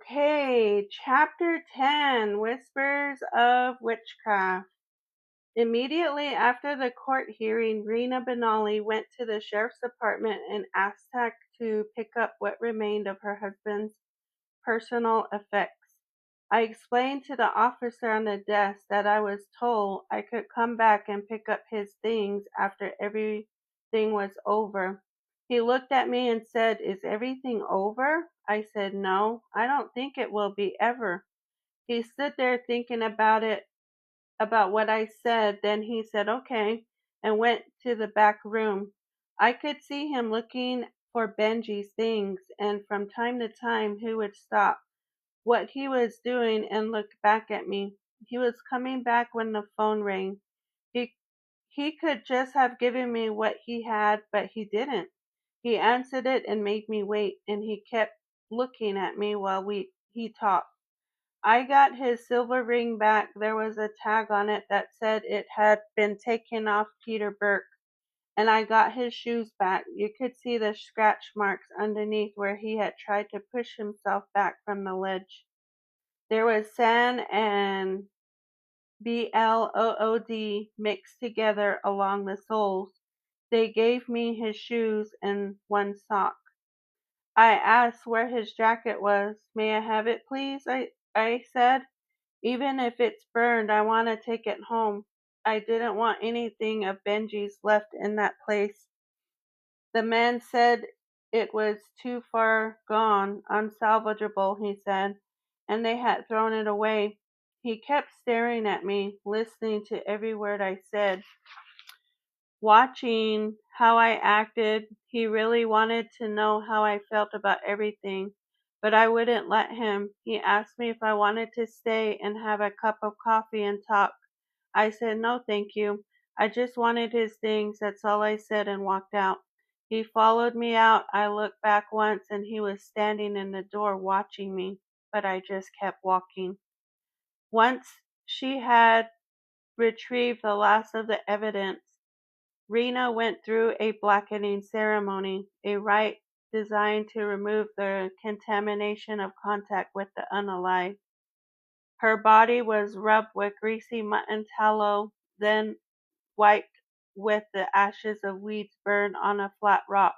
Okay, Chapter 10, Whispers of Witchcraft. Immediately after the court hearing, Rena Benali went to the sheriff's department and asked Tack to pick up what remained of her husband's personal effects. I explained to the officer on the desk that I was told I could come back and pick up his things after everything was over. He looked at me and said, "Is everything over?" I said, "No, I don't think it will be ever." He stood there thinking about what I said, then he said, "Okay," and went to the back room. I could see him looking for Benji's things, and from time to time he would stop what he was doing and look back at me. He was coming back when the phone rang. He he could just have given me what he had, but he didn't. He answered it and made me wait, and he kept looking at me while he talked. I got his silver ring back. There was a tag on it that said it had been taken off Peter Burke, and I got his shoes back. You could see the scratch marks underneath where he had tried to push himself back from the ledge. There was sand and blood mixed together along the soles. They gave me his shoes and one sock. I asked where his jacket was. "May I have it, please?" I said. "Even if it's burned, I want to take it home." I didn't want anything of Benji's left in that place. The man said it was too far gone, unsalvageable, he said, and they had thrown it away. He kept staring at me, listening to every word I said, watching how I acted. He really wanted to know how I felt about everything, but I wouldn't let him. He asked me if I wanted to stay and have a cup of coffee and talk. I said, "No, thank you. I just wanted his things." That's all I said, and walked out. He followed me out. I looked back once and he was standing in the door watching me, but I just kept walking. Once she had retrieved the last of the evidence, Rena went through a blackening ceremony, a rite designed to remove the contamination of contact with the unalive. Her body was rubbed with greasy mutton tallow, then wiped with the ashes of weeds burned on a flat rock.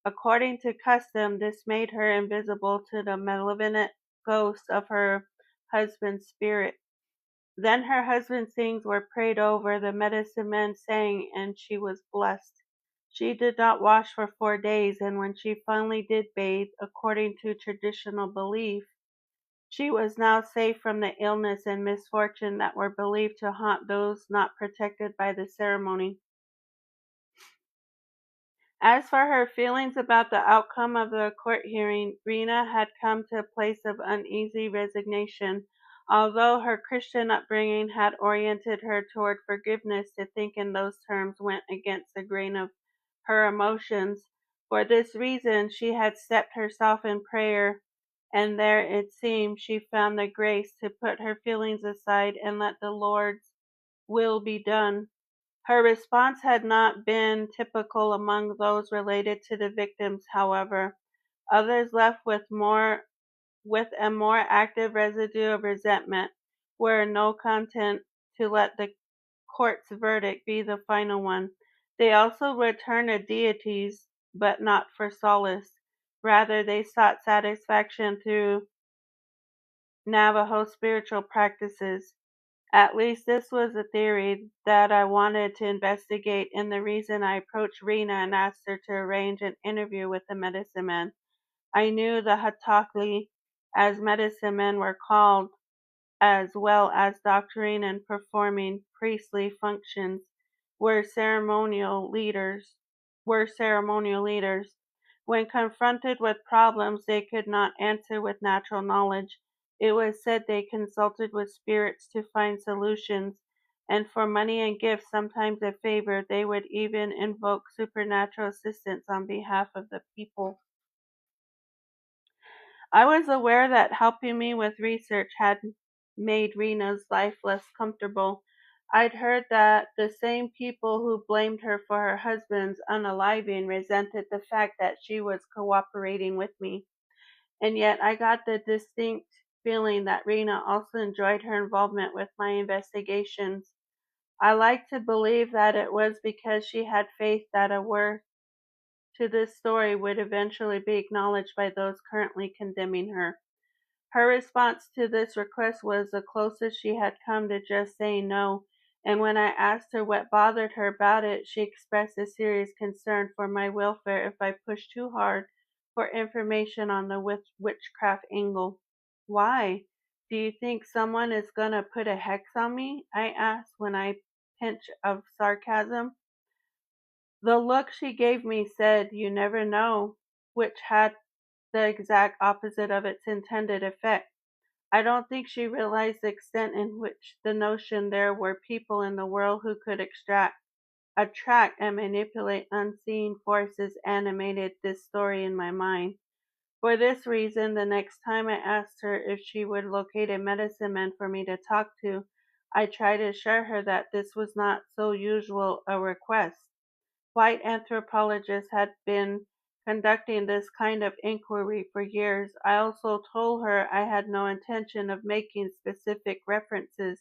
According to custom, this made her invisible to the malevolent ghost of her husband's spirit. Then her husband's things were prayed over, the medicine men sang, and she was blessed. She did not wash for 4 days, and when she finally did bathe, according to traditional belief, she was now safe from the illness and misfortune that were believed to haunt those not protected by the ceremony. As for her feelings about the outcome of the court hearing, Rena had come to a place of uneasy resignation. Although her Christian upbringing had oriented her toward forgiveness, to think in those terms went against the grain of her emotions. For this reason, she had stepped herself in prayer, and there, it seemed, she found the grace to put her feelings aside and let the Lord's will be done. Her response had not been typical among those related to the victims, however. Others left with a more active residue of resentment, were no content to let the court's verdict be the final one. They also returned to deities, but not for solace. Rather, they sought satisfaction through Navajo spiritual practices. At least this was a theory that I wanted to investigate, and the reason I approached Rena and asked her to arrange an interview with the medicine man. I knew the Hatakli, as medicine men were called, as well as doctoring and performing priestly functions, were ceremonial leaders. Were ceremonial leaders. When confronted with problems they could not answer with natural knowledge, it was said they consulted with spirits to find solutions, and for money and gifts, sometimes a favor, they would even invoke supernatural assistance on behalf of the people. I was aware that helping me with research had made Rena's life less comfortable. I'd heard that the same people who blamed her for her husband's unaliving resented the fact that she was cooperating with me. and yet I got the distinct feeling that Rena also enjoyed her involvement with my investigations. I like to believe that it was because she had faith that a worth to this story would eventually be acknowledged by those currently condemning her. Her response to this request was the closest she had come to just saying no, and when I asked her what bothered her about it, she expressed a serious concern for my welfare if I pushed too hard for information on the witchcraft angle. Why? Do you think someone is going to put a hex on me? I asked when I pinch of sarcasm. The look she gave me said, "You never know," which had the exact opposite of its intended effect. I don't think she realized the extent in which the notion there were people in the world who could attract and manipulate unseen forces animated this story in my mind. For this reason, the next time I asked her if she would locate a medicine man for me to talk to, I tried to assure her that this was not so usual a request. White anthropologists had been conducting this kind of inquiry for years. I also told her I had no intention of making specific references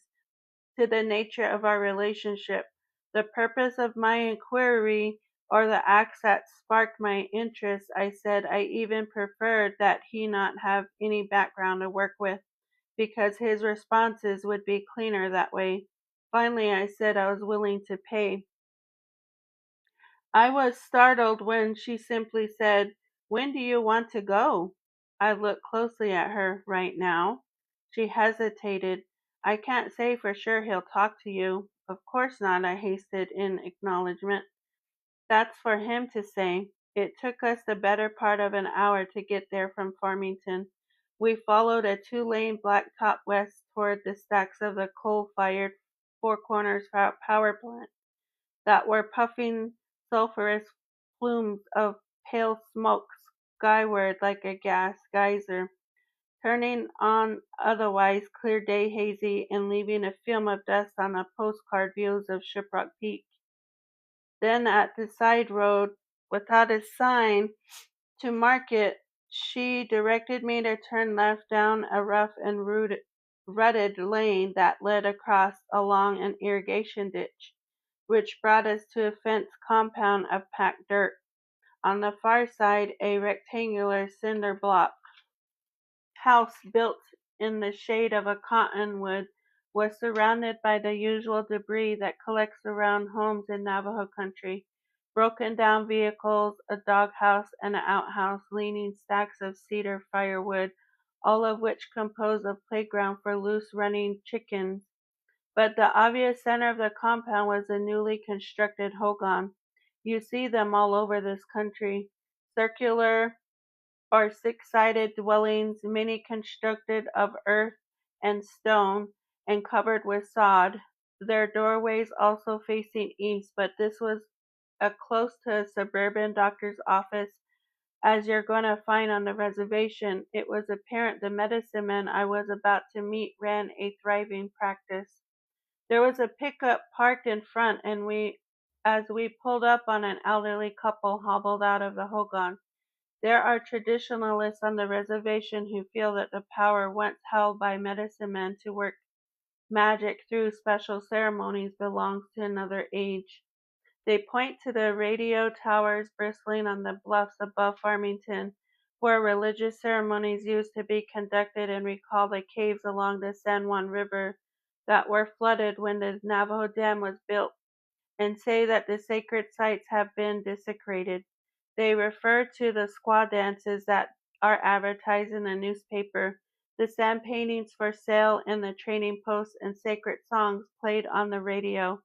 to the nature of our relationship, the purpose of my inquiry, or the acts that sparked my interest. I said I even preferred that he not have any background to work with because his responses would be cleaner that way. Finally, I said I was willing to pay. I was startled when she simply said, "When do you want to go?" I looked closely at her. "Right now?" She hesitated. "I can't say for sure he'll talk to you." "Of course not," I hasted in acknowledgment. "That's for him to say." It took us the better part of an hour to get there from Farmington. We followed a two-lane blacktop west toward the stacks of the coal-fired Four Corners power plant that were puffing sulphurous plumes of pale smoke skyward like a gas geyser, turning on otherwise clear day hazy and leaving a film of dust on the postcard views of Shiprock Peak. Then at the side road, without a sign to mark it, she directed me to turn left down a rough and rutted lane that led across along an irrigation ditch, which brought us to a fenced compound of packed dirt. On the far side, a rectangular cinder block house built in the shade of a cottonwood was surrounded by the usual debris that collects around homes in Navajo country. Broken down vehicles, a doghouse, and an outhouse, leaning stacks of cedar firewood, all of which compose a playground for loose running chickens. But the obvious center of the compound was a newly constructed hogan. You see them all over this country. Circular or six-sided dwellings, many constructed of earth and stone and covered with sod, their doorways also facing east, but this was close to a suburban doctor's office, as you're going to find on the reservation. It was apparent the medicine man I was about to meet ran a thriving practice. There was a pickup parked in front, and as we pulled up on an elderly couple hobbled out of the hogan. There are traditionalists on the reservation who feel that the power once held by medicine men to work magic through special ceremonies belongs to another age. They point to the radio towers bristling on the bluffs above Farmington, where religious ceremonies used to be conducted, and recall the caves along the San Juan River that were flooded when the Navajo Dam was built, and say that the sacred sites have been desecrated. They refer to the squaw dances that are advertised in the newspaper, the sand paintings for sale in the trading posts, and sacred songs played on the radio,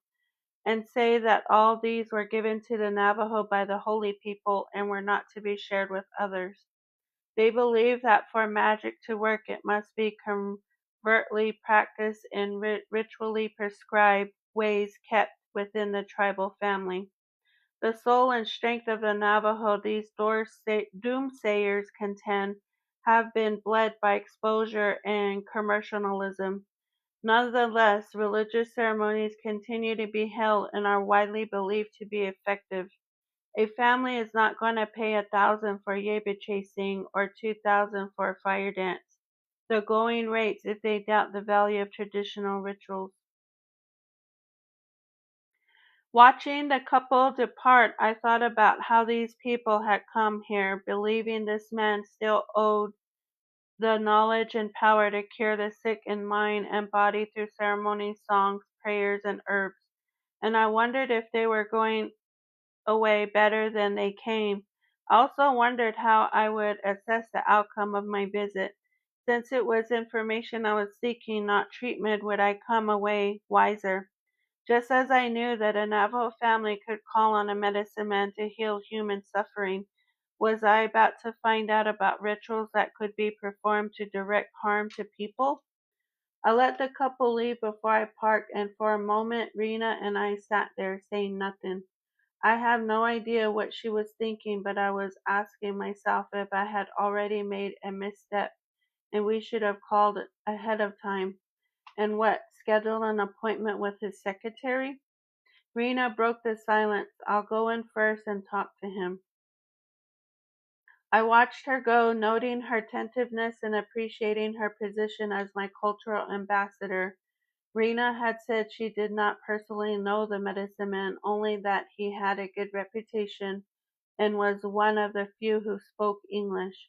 and say that all these were given to the Navajo by the holy people and were not to be shared with others. They believe that for magic to work, it must be covertly practiced in ritually prescribed ways kept within the tribal family. The soul and strength of the Navajo, these doomsayers contend, have been bled by exposure and commercialism. Nonetheless, religious ceremonies continue to be held and are widely believed to be effective. A family is not going to pay 1,000 for yaba chasing or 2,000 for a fire dance. The going rates if they doubt the value of traditional rituals. Watching the couple depart, I thought about how these people had come here, believing this man still owed the knowledge and power to cure the sick in mind and body through ceremonies, songs, prayers, and herbs. And I wondered if they were going away better than they came. I also wondered how I would assess the outcome of my visit. Since it was information I was seeking, not treatment, would I come away wiser? Just as I knew that a Navajo family could call on a medicine man to heal human suffering, was I about to find out about rituals that could be performed to direct harm to people? I let the couple leave before I parked, and for a moment Rena and I sat there saying nothing. I have no idea what she was thinking, but I was asking myself if I had already made a misstep and we should have called ahead of time. And what, schedule an appointment with his secretary? Rena broke the silence. I'll go in first and talk to him. I watched her go, noting her attentiveness and appreciating her position as my cultural ambassador. Rena had said she did not personally know the medicine man, only that he had a good reputation and was one of the few who spoke English.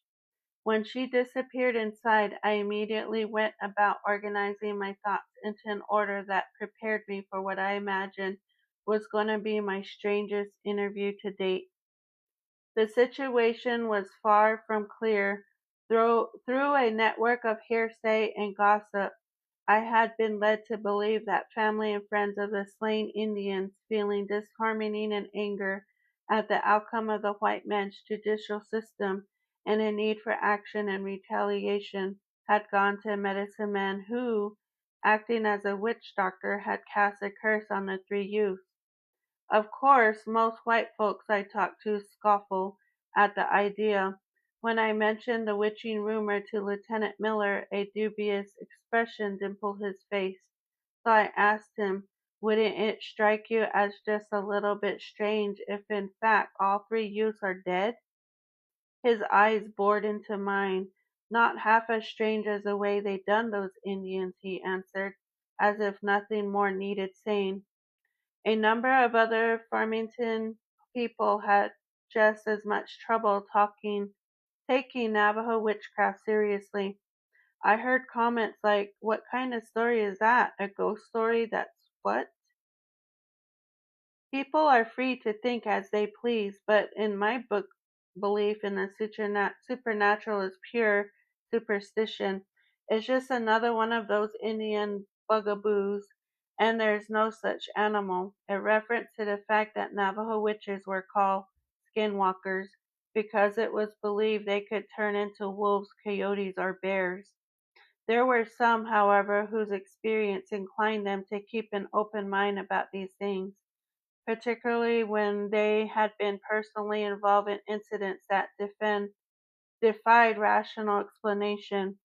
When she disappeared inside, I immediately went about organizing my thoughts into an order that prepared me for what I imagined was going to be my strangest interview to date. The situation was far from clear. Through a network of hearsay and gossip, I had been led to believe that family and friends of the slain Indians, feeling disharmony and anger at the outcome of the white man's judicial system and a need for action and retaliation, had gone to a medicine man who, acting as a witch doctor, had cast a curse on the three youths. Of course, most white folks I talked to scoffed at the idea. When I mentioned the witching rumor to Lieutenant Miller, a dubious expression dimpled his face. So I asked him, wouldn't it strike you as just a little bit strange if in fact all three youths are dead? His eyes bored into mine. Not half as strange as the way they done those Indians, he answered, as if nothing more needed saying. A number of other Farmington people had just as much trouble taking Navajo witchcraft seriously. I heard comments like, "What kind of story is that? A ghost story that's what?" People are free to think as they please, but in my book, belief in the supernatural is pure superstition. It's just another one of those Indian bugaboos, and there's no such animal. A reference to the fact that Navajo witches were called skinwalkers because it was believed they could turn into wolves, coyotes, or bears. There were some, however, whose experience inclined them to keep an open mind about these things, particularly when they had been personally involved in incidents that defied rational explanation.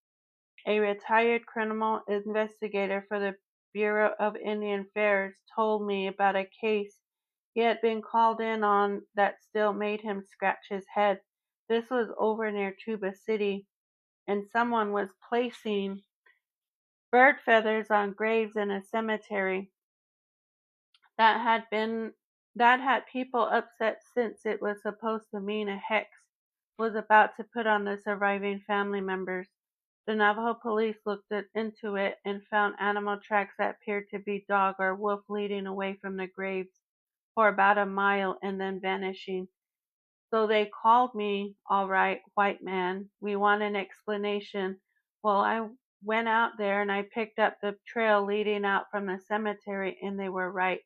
A retired criminal investigator for the Bureau of Indian Affairs told me about a case he had been called in on that still made him scratch his head. This was over near Tuba City, and someone was placing bird feathers on graves in a cemetery that had been that had people upset since it was supposed to mean a hex was about to put on the surviving family members. The Navajo police looked into it and found animal tracks that appeared to be dog or wolf leading away from the graves for about a mile and then vanishing. So they called me, all right, white man. We want an explanation. Well, I went out there and I picked up the trail leading out from the cemetery, and they were right.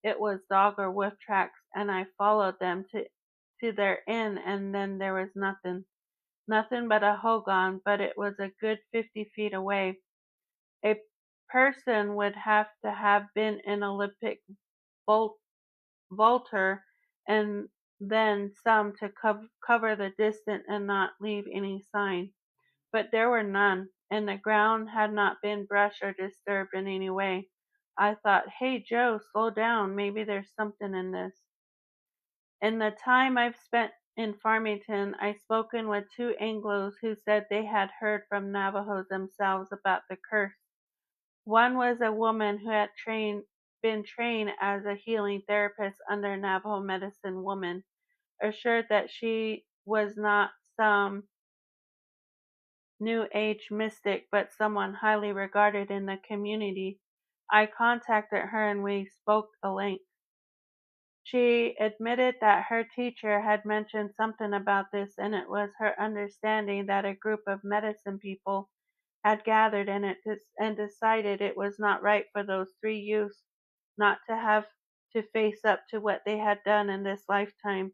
It was dog or wolf tracks, and I followed them to their inn, and then there was nothing. Nothing but a hogan, but it was a good 50 feet away. A person would have to have been an Olympic vault, vaulter and then some to cover the distance and not leave any sign. But there were none, and the ground had not been brushed or disturbed in any way. I thought, hey Joe, slow down, maybe there's something in this. In the time I've spent in Farmington, I've spoken with two Anglos who said they had heard from Navajos themselves about the curse. One was a woman who had been trained as a healing therapist under a Navajo medicine woman, assured that she was not some New Age mystic, but someone highly regarded in the community. I contacted her and we spoke a length. She admitted that her teacher had mentioned something about this, and it was her understanding that a group of medicine people had gathered in it and decided it was not right for those three youths not to have to face up to what they had done in this lifetime.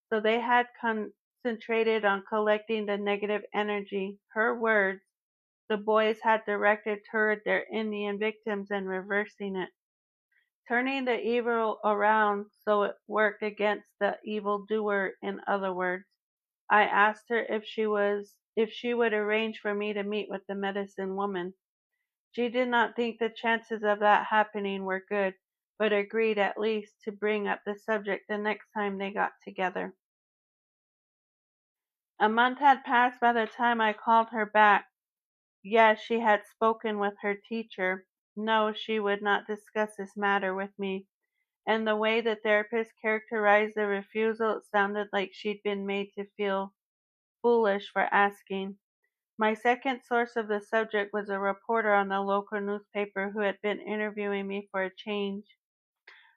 So they had concentrated on collecting the negative energy. Her words, the boys had directed toward their Indian victims and reversing it, turning the evil around so it worked against the evil doer. In other words, I asked her if she would arrange for me to meet with the medicine woman. She did not think the chances of that happening were good, but agreed at least to bring up the subject the next time they got together. A month had passed by the time I called her back. Yes, she had spoken with her teacher. No, she would not discuss this matter with me. And the way the therapist characterized the refusal, it sounded like she'd been made to feel foolish for asking. My second source of the subject was a reporter on the local newspaper who had been interviewing me for a change.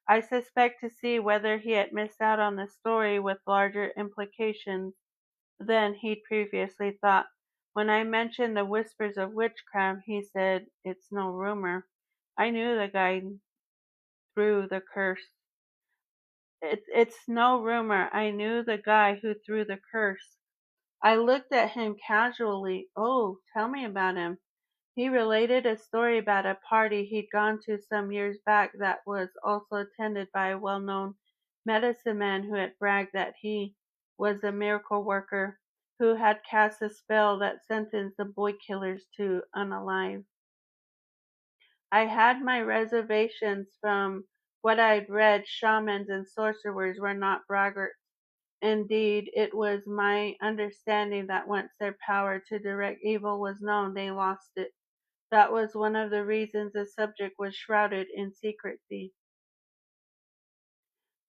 I suspect to see whether he had missed out on the story with larger implications than he'd previously thought. When I mentioned the whispers of witchcraft, he said, "It's no rumor. I knew the guy threw the curse." It's no rumor. I knew the guy who threw the curse. I looked at him casually. "Oh, tell me about him." He related a story about a party he'd gone to some years back that was also attended by a well-known medicine man who had bragged that he was a miracle worker who had cast a spell that sentenced the boy killers to unalive. I had my reservations. From what I'd read, shamans and sorcerers were not braggarts. Indeed, it was my understanding that once their power to direct evil was known, they lost it. That was one of the reasons the subject was shrouded in secrecy.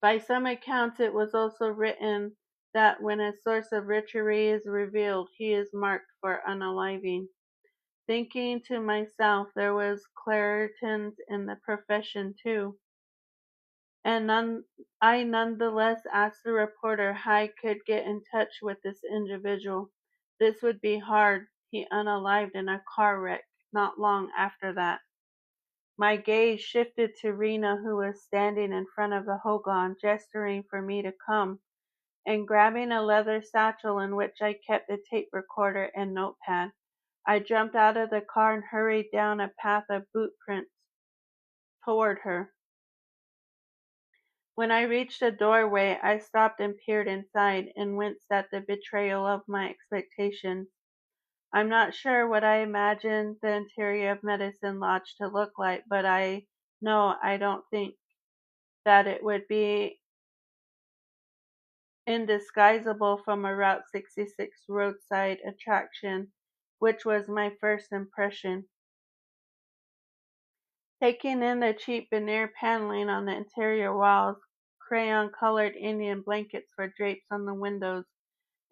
By some accounts, it was also written that when a source of witchery is revealed, he is marked for unaliving. Thinking to myself, there was Claritans in the profession too. And I nonetheless asked the reporter how I could get in touch with this individual. This would be hard. He unalived in a car wreck not long after that. My gaze shifted to Rena, who was standing in front of the hogan, gesturing for me to come, and grabbing a leather satchel in which I kept a tape recorder and notepad. I jumped out of the car and hurried down a path of boot prints toward her. When I reached the doorway, I stopped and peered inside, and winced at the betrayal of my expectations. I'm not sure what I imagined the interior of Medicine Lodge to look like, but I know I don't think that it would be indisguisable from a Route 66 roadside attraction, which was my first impression. Taking in the cheap veneer paneling on the interior walls, crayon-colored Indian blankets for drapes on the windows,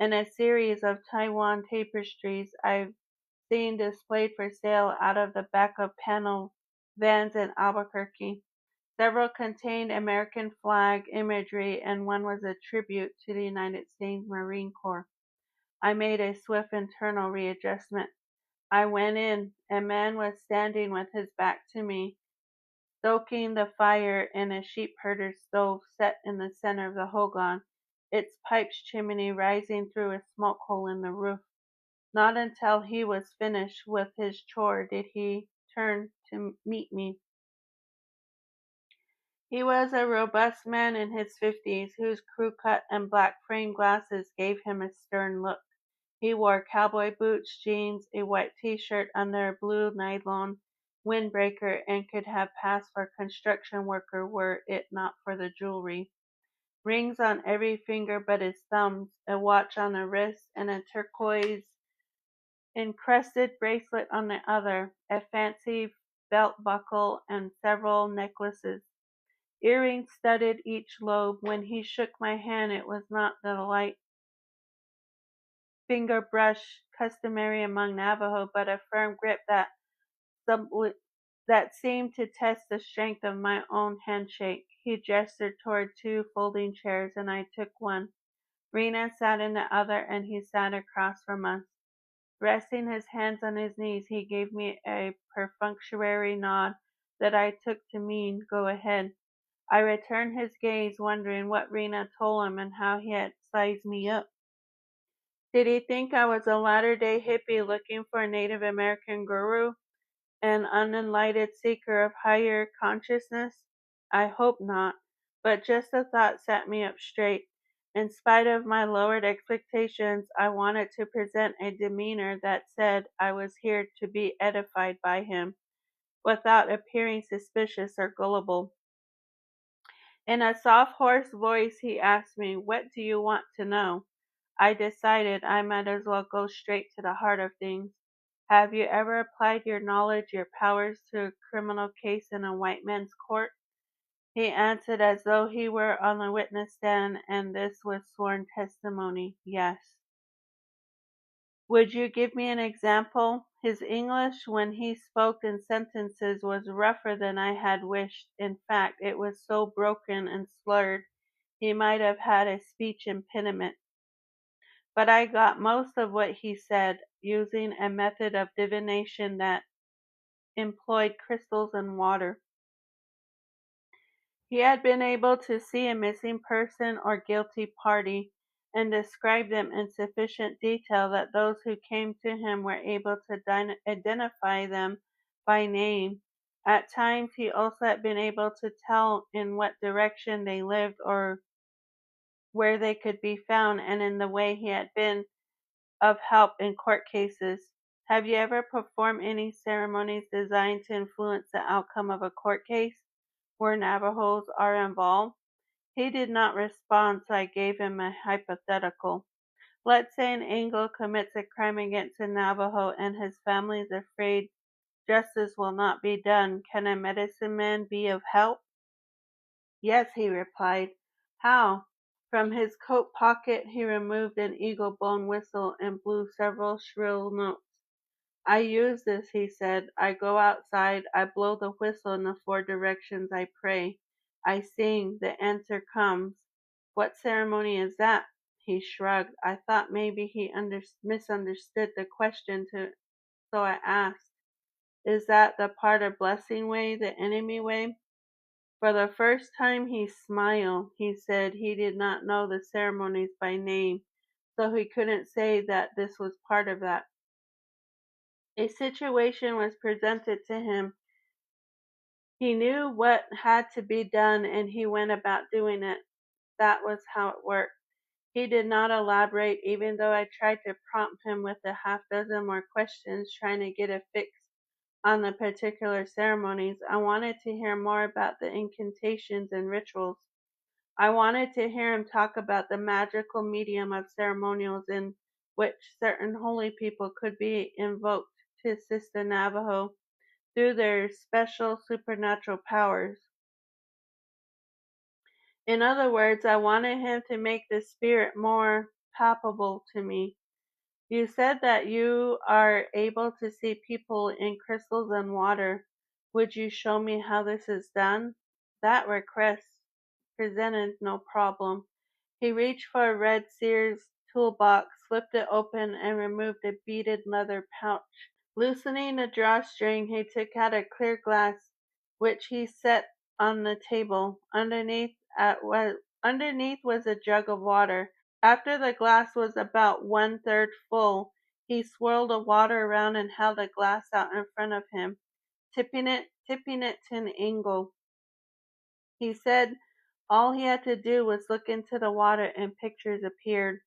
and a series of Taiwan tapestries I've seen displayed for sale out of the back of panel vans in Albuquerque. Several contained American flag imagery, and one was a tribute to the United States Marine Corps. I made a swift internal readjustment. I went in. A man was standing with his back to me, stoking the fire in a sheep herder's stove set in the center of the hogan, its pipes chimney rising through a smoke hole in the roof. Not until he was finished with his chore did he turn to meet me. He was a robust man in his 50s, whose crew-cut and black-framed glasses gave him a stern look. He wore cowboy boots, jeans, a white t-shirt under a blue nylon windbreaker, and could have passed for a construction worker were it not for the jewelry. rings on every finger but his thumbs, a watch on the wrist, and a turquoise encrusted bracelet on the other, a fancy belt buckle, and several necklaces. Earrings studded each lobe. When he shook my hand, it was not the light finger brush customary among Navajo, but a firm grip that seemed to test the strength of my own handshake. He gestured toward two folding chairs, and I took one. Rena sat in the other, and he sat across from us. Resting his hands on his knees, he gave me a perfunctory nod that I took to mean, "Go ahead." I returned his gaze, wondering what Rena told him and how he had sized me up. Did he think I was a latter-day hippie looking for a Native American guru, an unenlightened seeker of higher consciousness? I hope not, but just the thought set me up straight. In spite of my lowered expectations, I wanted to present a demeanor that said I was here to be edified by him, without appearing suspicious or gullible. In a soft, hoarse voice, he asked me, "What do you want to know?" I decided I might as well go straight to the heart of things. "Have you ever applied your knowledge, your powers, to a criminal case in a white man's court?" He answered as though he were on the witness stand and this was sworn testimony. "Yes." "Would you give me an example?" His English, when he spoke in sentences, was rougher than I had wished. In fact, it was so broken and slurred he might have had a speech impediment. But I got most of what he said, using a method of divination that employed crystals and water. He had been able to see a missing person or guilty party, and describe them in sufficient detail that those who came to him were able to identify them by name. At times he also had been able to tell in what direction they lived or where they could be found, and in the way he had been of help in court cases. Have you ever performed any ceremonies designed to influence the outcome of a court case where Navajos are involved? He did not respond, so I gave him a hypothetical. Let's say an Anglo commits a crime against a Navajo and his family is afraid justice will not be done. Can a medicine man be of help? "Yes," he replied. "How?" From his coat pocket he removed an eagle bone whistle and blew several shrill notes. "I use this," he said. "I go outside, I blow the whistle in the 4 directions, I pray. I sing, the answer comes." "What ceremony is that?" He shrugged. I thought maybe he misunderstood the question, so I asked, "Is that the part of blessing way, the enemy way?" For the first time he smiled. He said he did not know the ceremonies by name, so he couldn't say that this was part of that. A situation was presented to him. He knew what had to be done and he went about doing it. That was how it worked. He did not elaborate, even though I tried to prompt him with a half-dozen more questions, trying to get a fix on the particular ceremonies. I wanted to hear more about the incantations and rituals. I wanted to hear him talk about the magical medium of ceremonials in which certain holy people could be invoked to assist the Navajo through their special supernatural powers. In other words, I wanted him to make the spirit more palpable to me. "You said that you are able to see people in crystals and water. Would you show me how this is done?" That request presented no problem. He reached for a red Sears toolbox, flipped it open, and removed a beaded leather pouch. Loosening the drawstring, he took out a clear glass, which he set on the table. Underneath was a jug of water. After the glass was about 1/3 full, he swirled the water around and held the glass out in front of him, tipping it to an angle. He said all he had to do was look into the water and pictures appeared.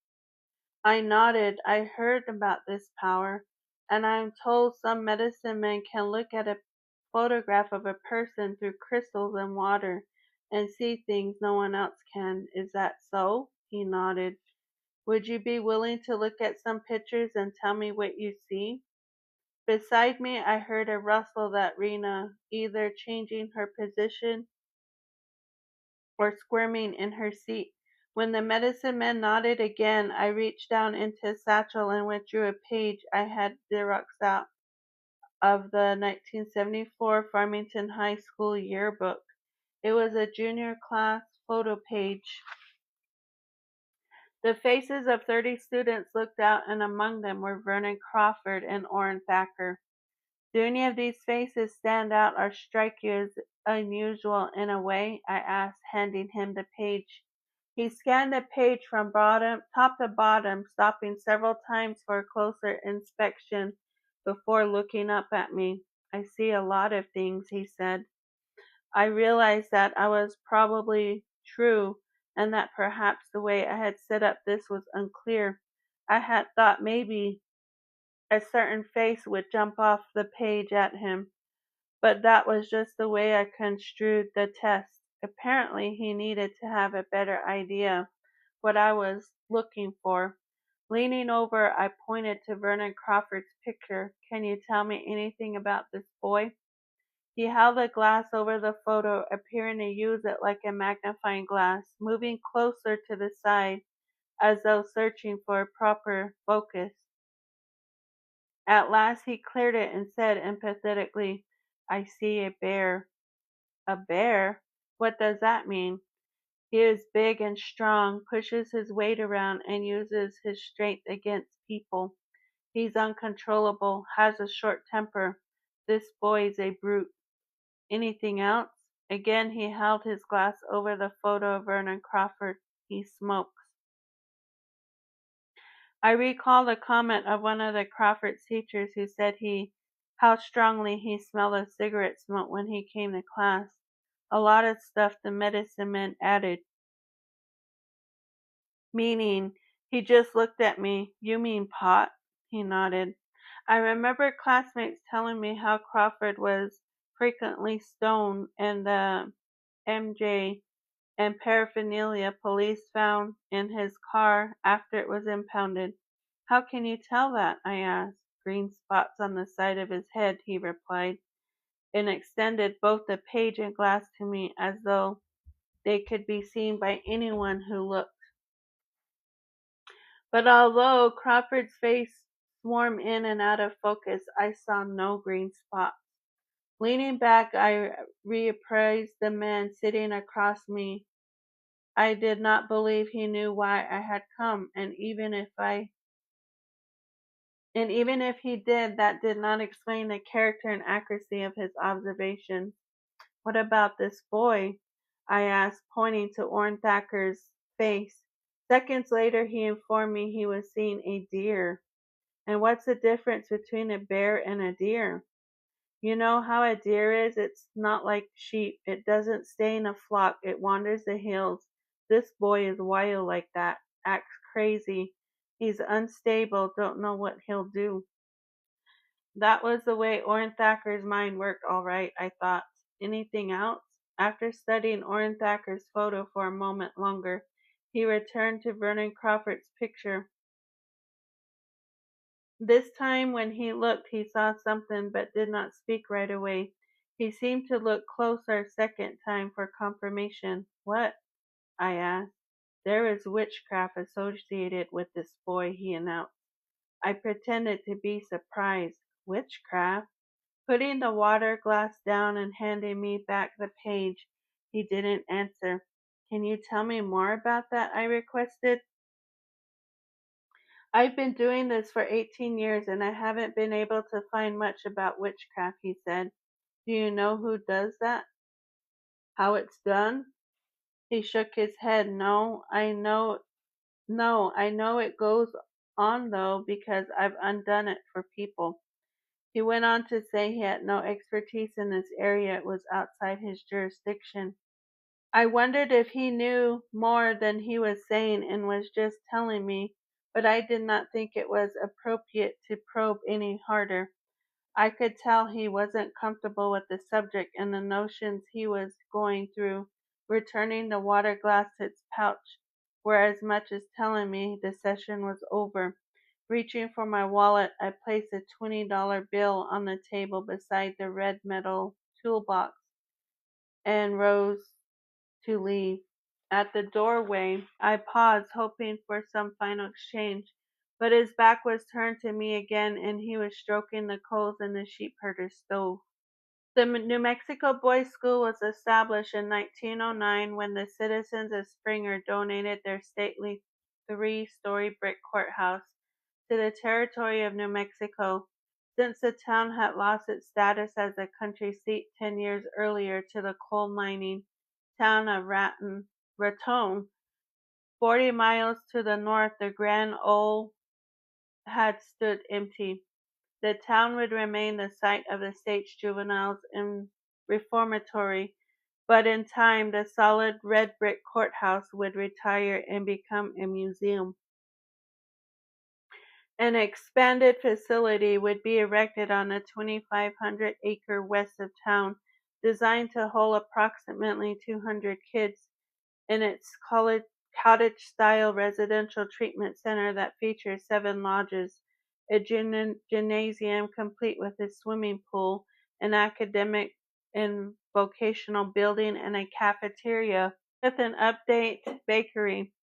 I nodded. I heard about this power, and I am told some medicine men can look at a photograph of a person through crystals and water. and see things no one else can. Is that so? He nodded. Would you be willing to look at some pictures and tell me what you see? Beside me, I heard a rustle that Rena, either changing her position or squirming in her seat. When the medicine man nodded again, I reached down into his satchel and withdrew a page I had Xeroxed out of the 1974 Farmington High School yearbook. It was a junior class photo page. The faces of 30 students looked out, and among them were Vernon Crawford and Orrin Thacker. Do any of these faces stand out or strike you as unusual in a way? I asked, handing him the page. He scanned the page from top to bottom, stopping several times for a closer inspection before looking up at me. I see a lot of things, he said. I realized that I was probably true and that perhaps the way I had set up this was unclear. I had thought maybe a certain face would jump off the page at him, but that was just the way I construed the test. Apparently, he needed to have a better idea what I was looking for. Leaning over, I pointed to Vernon Crawford's picture. Can you tell me anything about this boy? He held the glass over the photo, appearing to use it like a magnifying glass, moving closer to the side as though searching for a proper focus. At last he cleared it and said empathetically, I see a bear. A bear? What does that mean? He is big and strong, pushes his weight around, and uses his strength against people. He's uncontrollable, has a short temper. This boy's a brute. Anything else? Again he held his glass over the photo of Vernon Crawford. He smokes. I recall the comment of one of the Crawford teachers who said how strongly he smelled of cigarette smoke when he came to class. A lot of stuff the medicine man added. Meaning, he just looked at me. You mean pot? He nodded. I remember classmates telling me how Crawford was frequently stoned and the MJ and paraphernalia police found in his car after it was impounded. How can you tell that? I asked. Green spots on the side of his head, he replied, and extended both the page and glass to me as though they could be seen by anyone who looked. But although Crawford's face swarmed in and out of focus, I saw no green spots. Leaning back, I reappraised the man sitting across me. I did not believe he knew why I had come, and even if he did, that did not explain the character and accuracy of his observations. What about this boy? I asked, pointing to Orrin Thacker's face. Seconds later, he informed me he was seeing a deer. And what's the difference between a bear and a deer? You know how a deer is? It's not like sheep. It doesn't stay in a flock. It wanders the hills. This boy is wild like that. Acts crazy. He's unstable. Don't know what he'll do. That was the way Orrin Thacker's mind worked, all right, I thought. Anything else? After studying Orrin Thacker's photo for a moment longer, he returned to Vernon Crawford's picture. This time when he looked, he saw something but did not speak right away. He seemed to look closer a second time for confirmation. What? I asked. There is witchcraft associated with this boy, he announced. I pretended to be surprised. Witchcraft? Putting the water glass down and handing me back the page, he didn't answer. Can you tell me more about that? I requested. I've been doing this for 18 years and I haven't been able to find much about witchcraft, he said. Do you know who does that? How it's done? He shook his head. No, I know it goes on though because I've undone it for people. He went on to say he had no expertise in this area. It was outside his jurisdiction. I wondered if he knew more than he was saying and was just telling me, but I did not think it was appropriate to probe any harder. I could tell he wasn't comfortable with the subject and the notions he was going through returning the water glass to its pouch, were as much as telling me the session was over. Reaching for my wallet, I placed a $20 bill on the table beside the red metal toolbox and rose to leave. At the doorway, I paused, hoping for some final exchange, but his back was turned to me again, and he was stroking the coals in the sheep herder's stove. The New Mexico Boys School was established in 1909 when the citizens of Springer donated their stately three-story brick courthouse to the territory of New Mexico, since the town had lost its status as a country seat 10 years earlier to the coal mining town of Raton. 40 miles to the north, the Grand Ole had stood empty. The town would remain the site of the state's juveniles and reformatory, but in time the solid red brick courthouse would retire and become a museum. An expanded facility would be erected on a 2,500-acre west of town, designed to hold approximately 200 kids in its cottage-style residential treatment center that features 7 lodges, a gymnasium complete with a swimming pool, an academic and vocational building, and a cafeteria with an update bakery.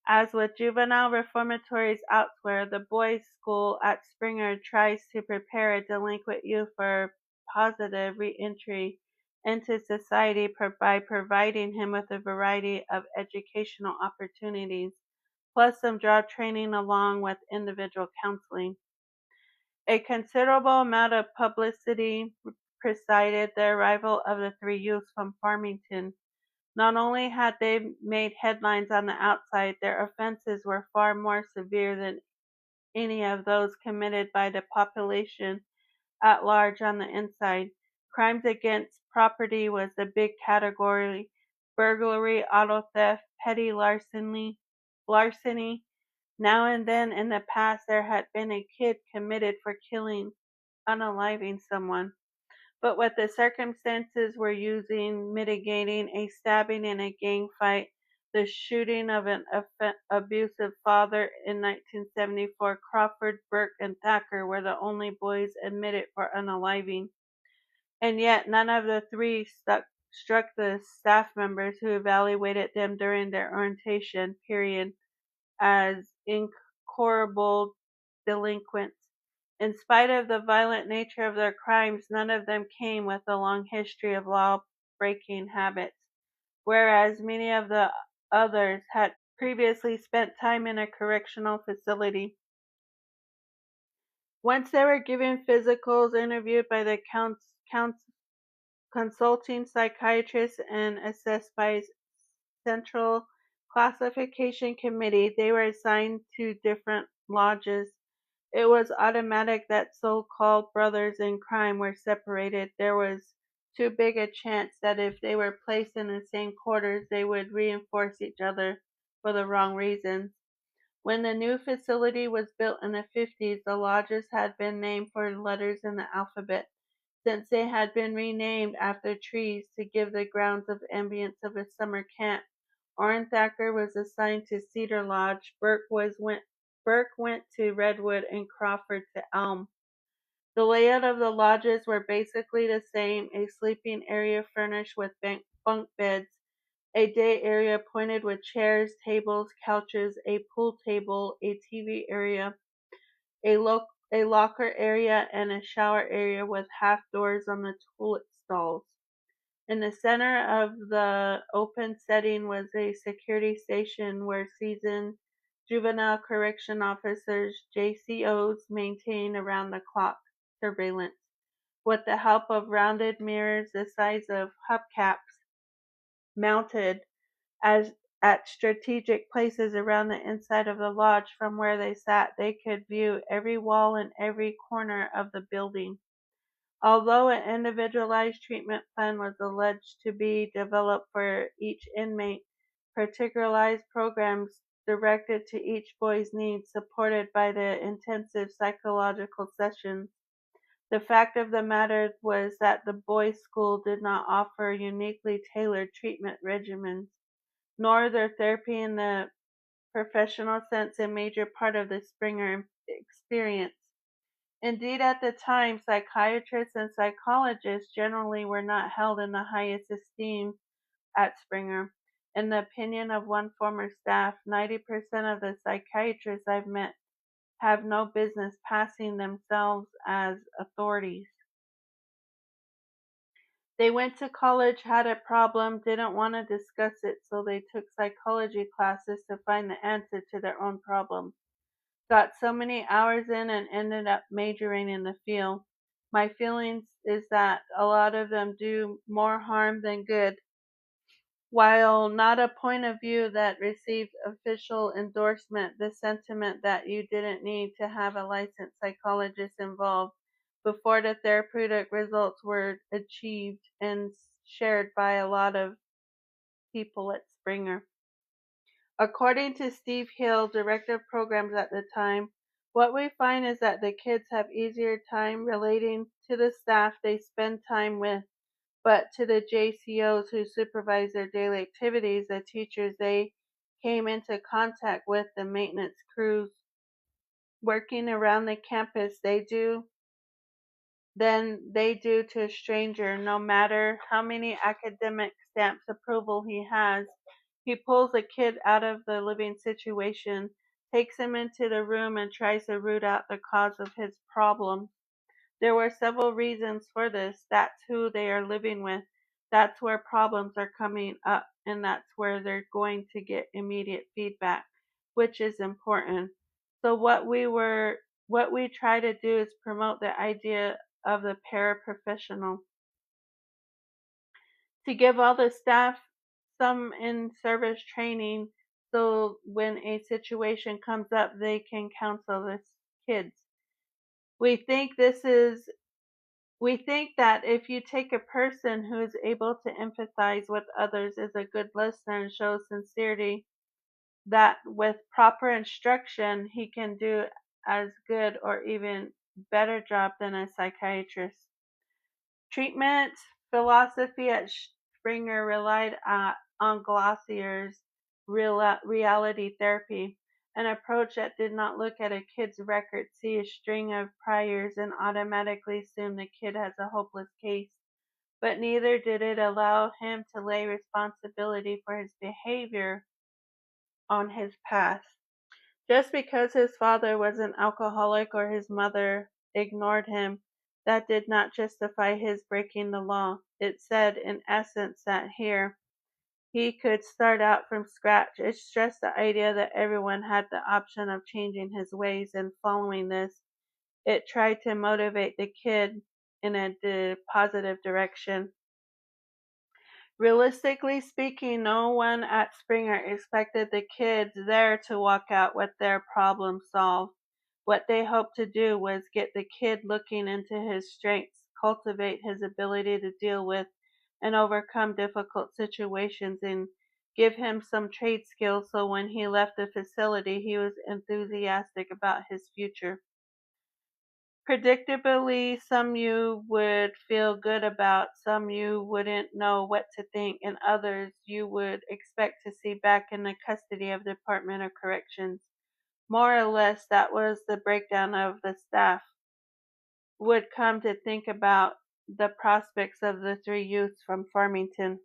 As with juvenile reformatories elsewhere, the boys' school at Springer tries to prepare a delinquent youth for positive re-entry into society by providing him with a variety of educational opportunities, plus some job training along with individual counseling. A considerable amount of publicity preceded the arrival of the 3 youths from Farmington. Not only had they made headlines on the outside, their offenses were far more severe than any of those committed by the population at large on the inside. Crimes against property was the big category: burglary, auto theft, petty larceny. Now and then in the past there had been a kid committed for unaliving someone. But what the circumstances were using, mitigating a stabbing in a gang fight, the shooting of an abusive father in 1974, Crawford, Burke, and Thacker were the only boys admitted for unaliving. And yet none of the 3 struck the staff members who evaluated them during their orientation period as incorrigible delinquents. In spite of the violent nature of their crimes, none of them came with a long history of law-breaking habits, whereas many of the others had previously spent time in a correctional facility. Once they were given physicals, interviewed by the consulting psychiatrist, and assessed by Central Classification Committee, they were assigned to different lodges. It was automatic that so-called brothers in crime were separated. There was too big a chance that if they were placed in the same quarters, they would reinforce each other for the wrong reasons. When the new facility was built in the 50s, the lodges had been named for letters in the alphabet, since they had been renamed after trees to give the grounds of ambience of a summer camp. Orrin Thacker was assigned to Cedar Lodge, Burke went to Redwood, and Crawford to Elm. The layout of the lodges were basically the same: a sleeping area furnished with bunk beds, a day area appointed with chairs, tables, couches, a pool table, a TV area, a locker area, and a shower area with half doors on the toilet stalls. In the center of the open setting was a security station where seasoned juvenile correction officers, JCOs, maintained around-the-clock surveillance. With the help of rounded mirrors the size of hubcaps mounted at strategic places around the inside of the lodge, from where they sat, they could view every wall and every corner of the building. Although an individualized treatment plan was alleged to be developed for each inmate, particularized programs directed to each boy's needs, supported by the intensive psychological sessions, The fact of the matter was that the boys' school did not offer uniquely tailored treatment regimens, nor their therapy in the professional sense a major part of the Springer experience. Indeed, at the time, psychiatrists and psychologists generally were not held in the highest esteem at Springer. In the opinion of one former staff, 90% of the psychiatrists I've met have no business passing themselves as authorities. They went to college, had a problem, didn't want to discuss it, so they took psychology classes to find the answer to their own problems. Got so many hours in and ended up majoring in the field. My feelings is that a lot of them do more harm than good. While not a point of view that received official endorsement, the sentiment that you didn't need to have a licensed psychologist involved before the therapeutic results were achieved and shared by a lot of people at Springer. According to Steve Hill, director of programs at the time, what we find is that the kids have easier time relating to the staff they spend time with, but to the JCOs who supervise their daily activities, the teachers they came into contact with, the maintenance crews working around the campus, they do to a stranger, no matter how many academic stamps approval he has. He pulls a kid out of the living situation, takes him into the room, and tries to root out the cause of his problem. There were several reasons for this. That's who they are living with. That's where problems are coming up, and that's where they're going to get immediate feedback, which is important. So what we try to do is promote the idea of the paraprofessional, to give all the staff some in-service training so when a situation comes up, they can counsel the kids. We think that if you take a person who is able to empathize with others, is a good listener, and shows sincerity, that with proper instruction, he can do as good or even better job than a psychiatrist. Treatment philosophy at Springer relied on Glossier's reality therapy, an approach that did not look at a kid's record, see a string of priors, and automatically assume the kid has a hopeless case. But neither did it allow him to lay responsibility for his behavior on his past. Just because his father was an alcoholic or his mother ignored him, that did not justify his breaking the law. It said, in essence, that here he could start out from scratch. It stressed the idea that everyone had the option of changing his ways, and following this, it tried to motivate the kid in a positive direction. Realistically speaking, no one at Springer expected the kids there to walk out with their problem solved. What they hoped to do was get the kid looking into his strengths, cultivate his ability to deal with and overcome difficult situations, and give him some trade skills so when he left the facility he was enthusiastic about his future. Predictably, some you would feel good about, some you wouldn't know what to think, and others you would expect to see back in the custody of the Department of Corrections. More or less, that was the breakdown of the staff. Would come to think about the prospects of the three youths from Farmington.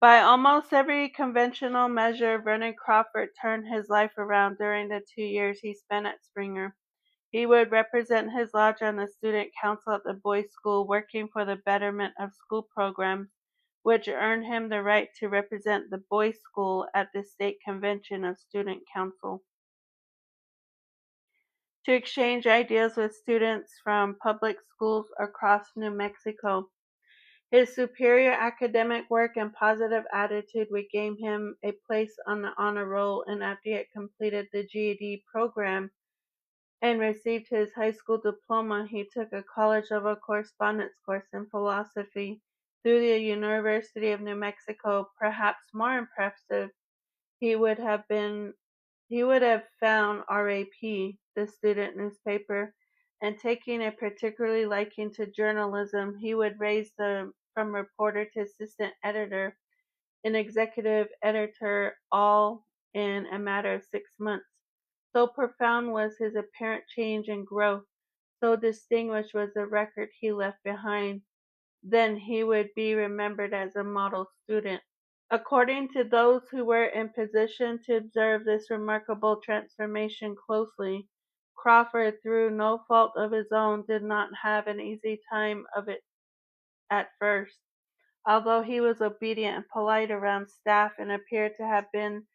By almost every conventional measure, Vernon Crawford turned his life around during the 2 years he spent at Springer. He would represent his lodge on the student council at the boys' school, working for the betterment of school programs, which earned him the right to represent the boys' school at the state convention of student council. To exchange ideas with students from public schools across New Mexico. His superior academic work and positive attitude would gain him a place on the honor roll, and after he had completed the GED program and received his high school diploma, he took a college-level correspondence course in philosophy through the University of New Mexico. Perhaps more impressive, he would have found RAP, the student newspaper, and taking a particularly liking to journalism, he would raise from reporter to assistant editor and executive editor all in a matter of 6 months. So profound was his apparent change and growth, so distinguished was the record he left behind, then he would be remembered as a model student. According to those who were in position to observe this remarkable transformation closely, Crawford, through no fault of his own, did not have an easy time of it at first. Although he was obedient and polite around staff and appeared to have been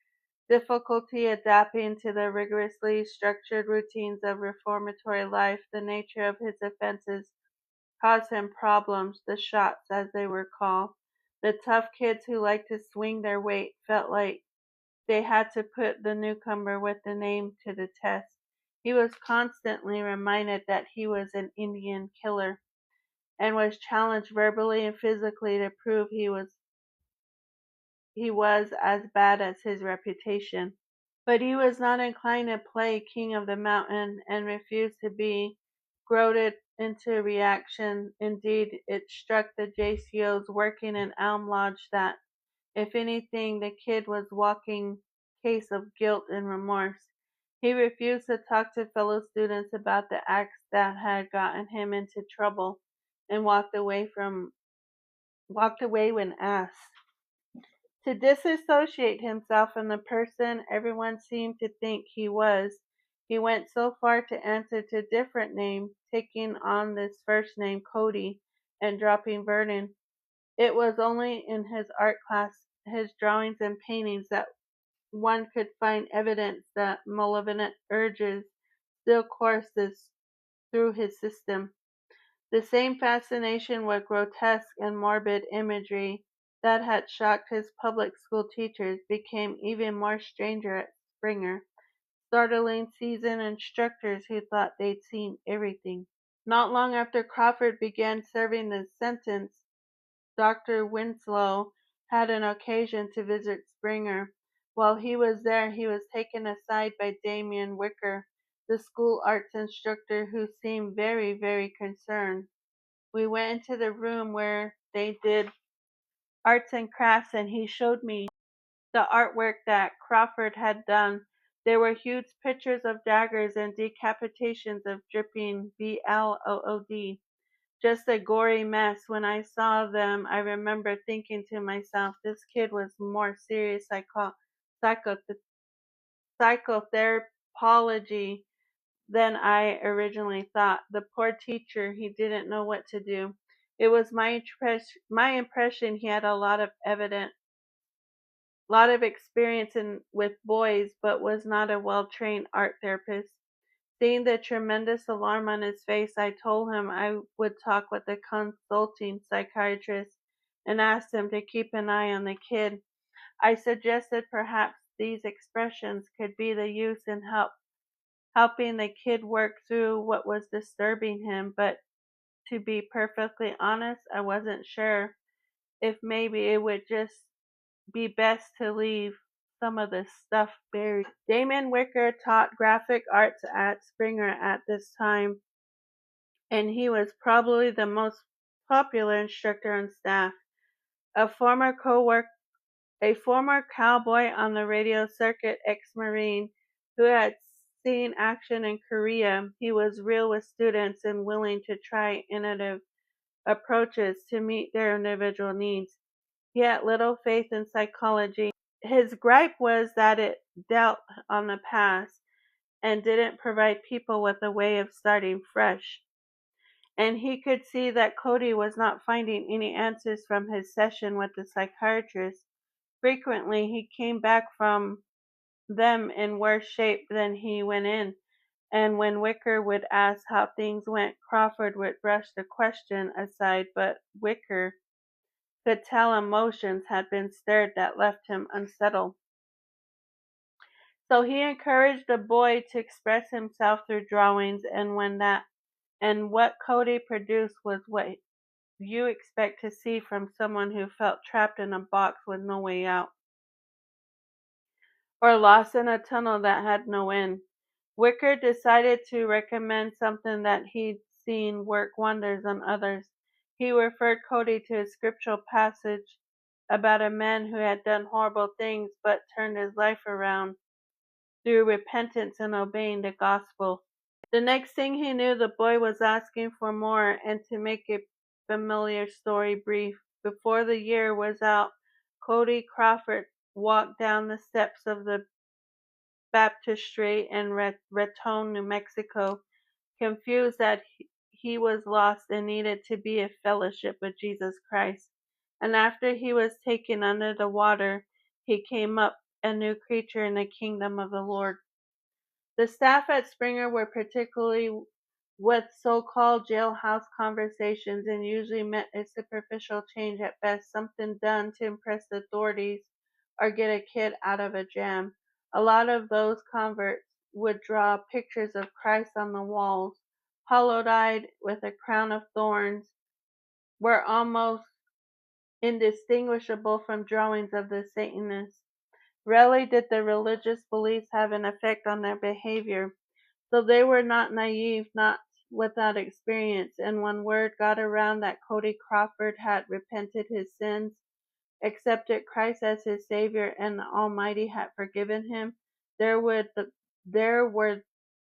difficulty adapting to the rigorously structured routines of reformatory life, the nature of his offenses caused him problems. The shots, as they were called. The tough kids who liked to swing their weight felt like they had to put the newcomer with the name to the test. He was constantly reminded that he was an Indian killer, and was challenged verbally and physically to prove he was as bad as his reputation. But he was not inclined to play king of the mountain, and refused to be goaded into reaction. Indeed, it struck the JCOs working in Elm Lodge that, if anything, the kid was walking case of guilt and remorse. He refused to talk to fellow students about the acts that had gotten him into trouble, and walked away when asked. To disassociate himself from the person everyone seemed to think he was, he went so far to answer to a different name, taking on this first name, Cody, and dropping Vernon. It was only in his art class, his drawings and paintings, that one could find evidence that malevolent urges still coursed through his system. The same fascination with grotesque and morbid imagery that had shocked his public school teachers became even more stranger at Springer, startling seasoned instructors who thought they'd seen everything. Not long after Crawford began serving the sentence, Dr. Winslow had an occasion to visit Springer. While he was there, he was taken aside by Damien Wicker, the school arts instructor, who seemed very, very concerned. We went into the room where they did arts and crafts, and he showed me the artwork that Crawford had done. There were huge pictures of daggers and decapitations of dripping blood. Just a gory mess. When I saw them, I remember thinking to myself, this kid was more serious psycho- psychotherapology than I originally thought. The poor teacher, he didn't know what to do. It was my impression he had a lot of experience with boys, but was not a well-trained art therapist. Seeing the tremendous alarm on his face, I told him I would talk with a consulting psychiatrist and asked him to keep an eye on the kid. I suggested perhaps these expressions could be the use in helping the kid work through what was disturbing him, but to be perfectly honest, I wasn't sure if maybe it would just be best to leave some of this stuff buried. Damon Wicker taught graphic arts at Springer at this time, and he was probably the most popular instructor on staff. A former a former cowboy on the radio circuit, ex-Marine, who had seen action in Korea, he was real with students and willing to try innovative approaches to meet their individual needs. He had little faith in psychology. His gripe was that it dealt on the past and didn't provide people with a way of starting fresh. And he could see that Cody was not finding any answers from his session with the psychiatrist. Frequently, he came back from them in worse shape than he went in, and when Wicker would ask how things went, Crawford would brush the question aside, but Wicker could tell emotions had been stirred that left him unsettled. So he encouraged the boy to express himself through drawings, and what Cody produced was what you expect to see from someone who felt trapped in a box with no way out, or lost in a tunnel that had no end. Wicker decided to recommend something that he'd seen work wonders on others. He referred Cody to a scriptural passage about a man who had done horrible things but turned his life around through repentance and obeying the gospel. The next thing he knew, the boy was asking for more, and to make a familiar story brief, before the year was out, Cody Crawford walked down the steps of the baptistry in Raton, New Mexico, confused that he was lost and needed to be in fellowship with Jesus Christ. And after he was taken under the water, he came up a new creature in the kingdom of the Lord. The staff at Springer were particularly with so-called jailhouse conversations and usually meant a superficial change at best, something done to impress the authorities or get a kid out of a jam. A lot of those converts would draw pictures of Christ on the walls, hollow-eyed with a crown of thorns, were almost indistinguishable from drawings of the Satanists. Rarely did the religious beliefs have an effect on their behavior. So they were not naive, not without experience, and when word got around that Cody Crawford had repented his sins, accepted Christ as his Savior, and the Almighty had forgiven him, there were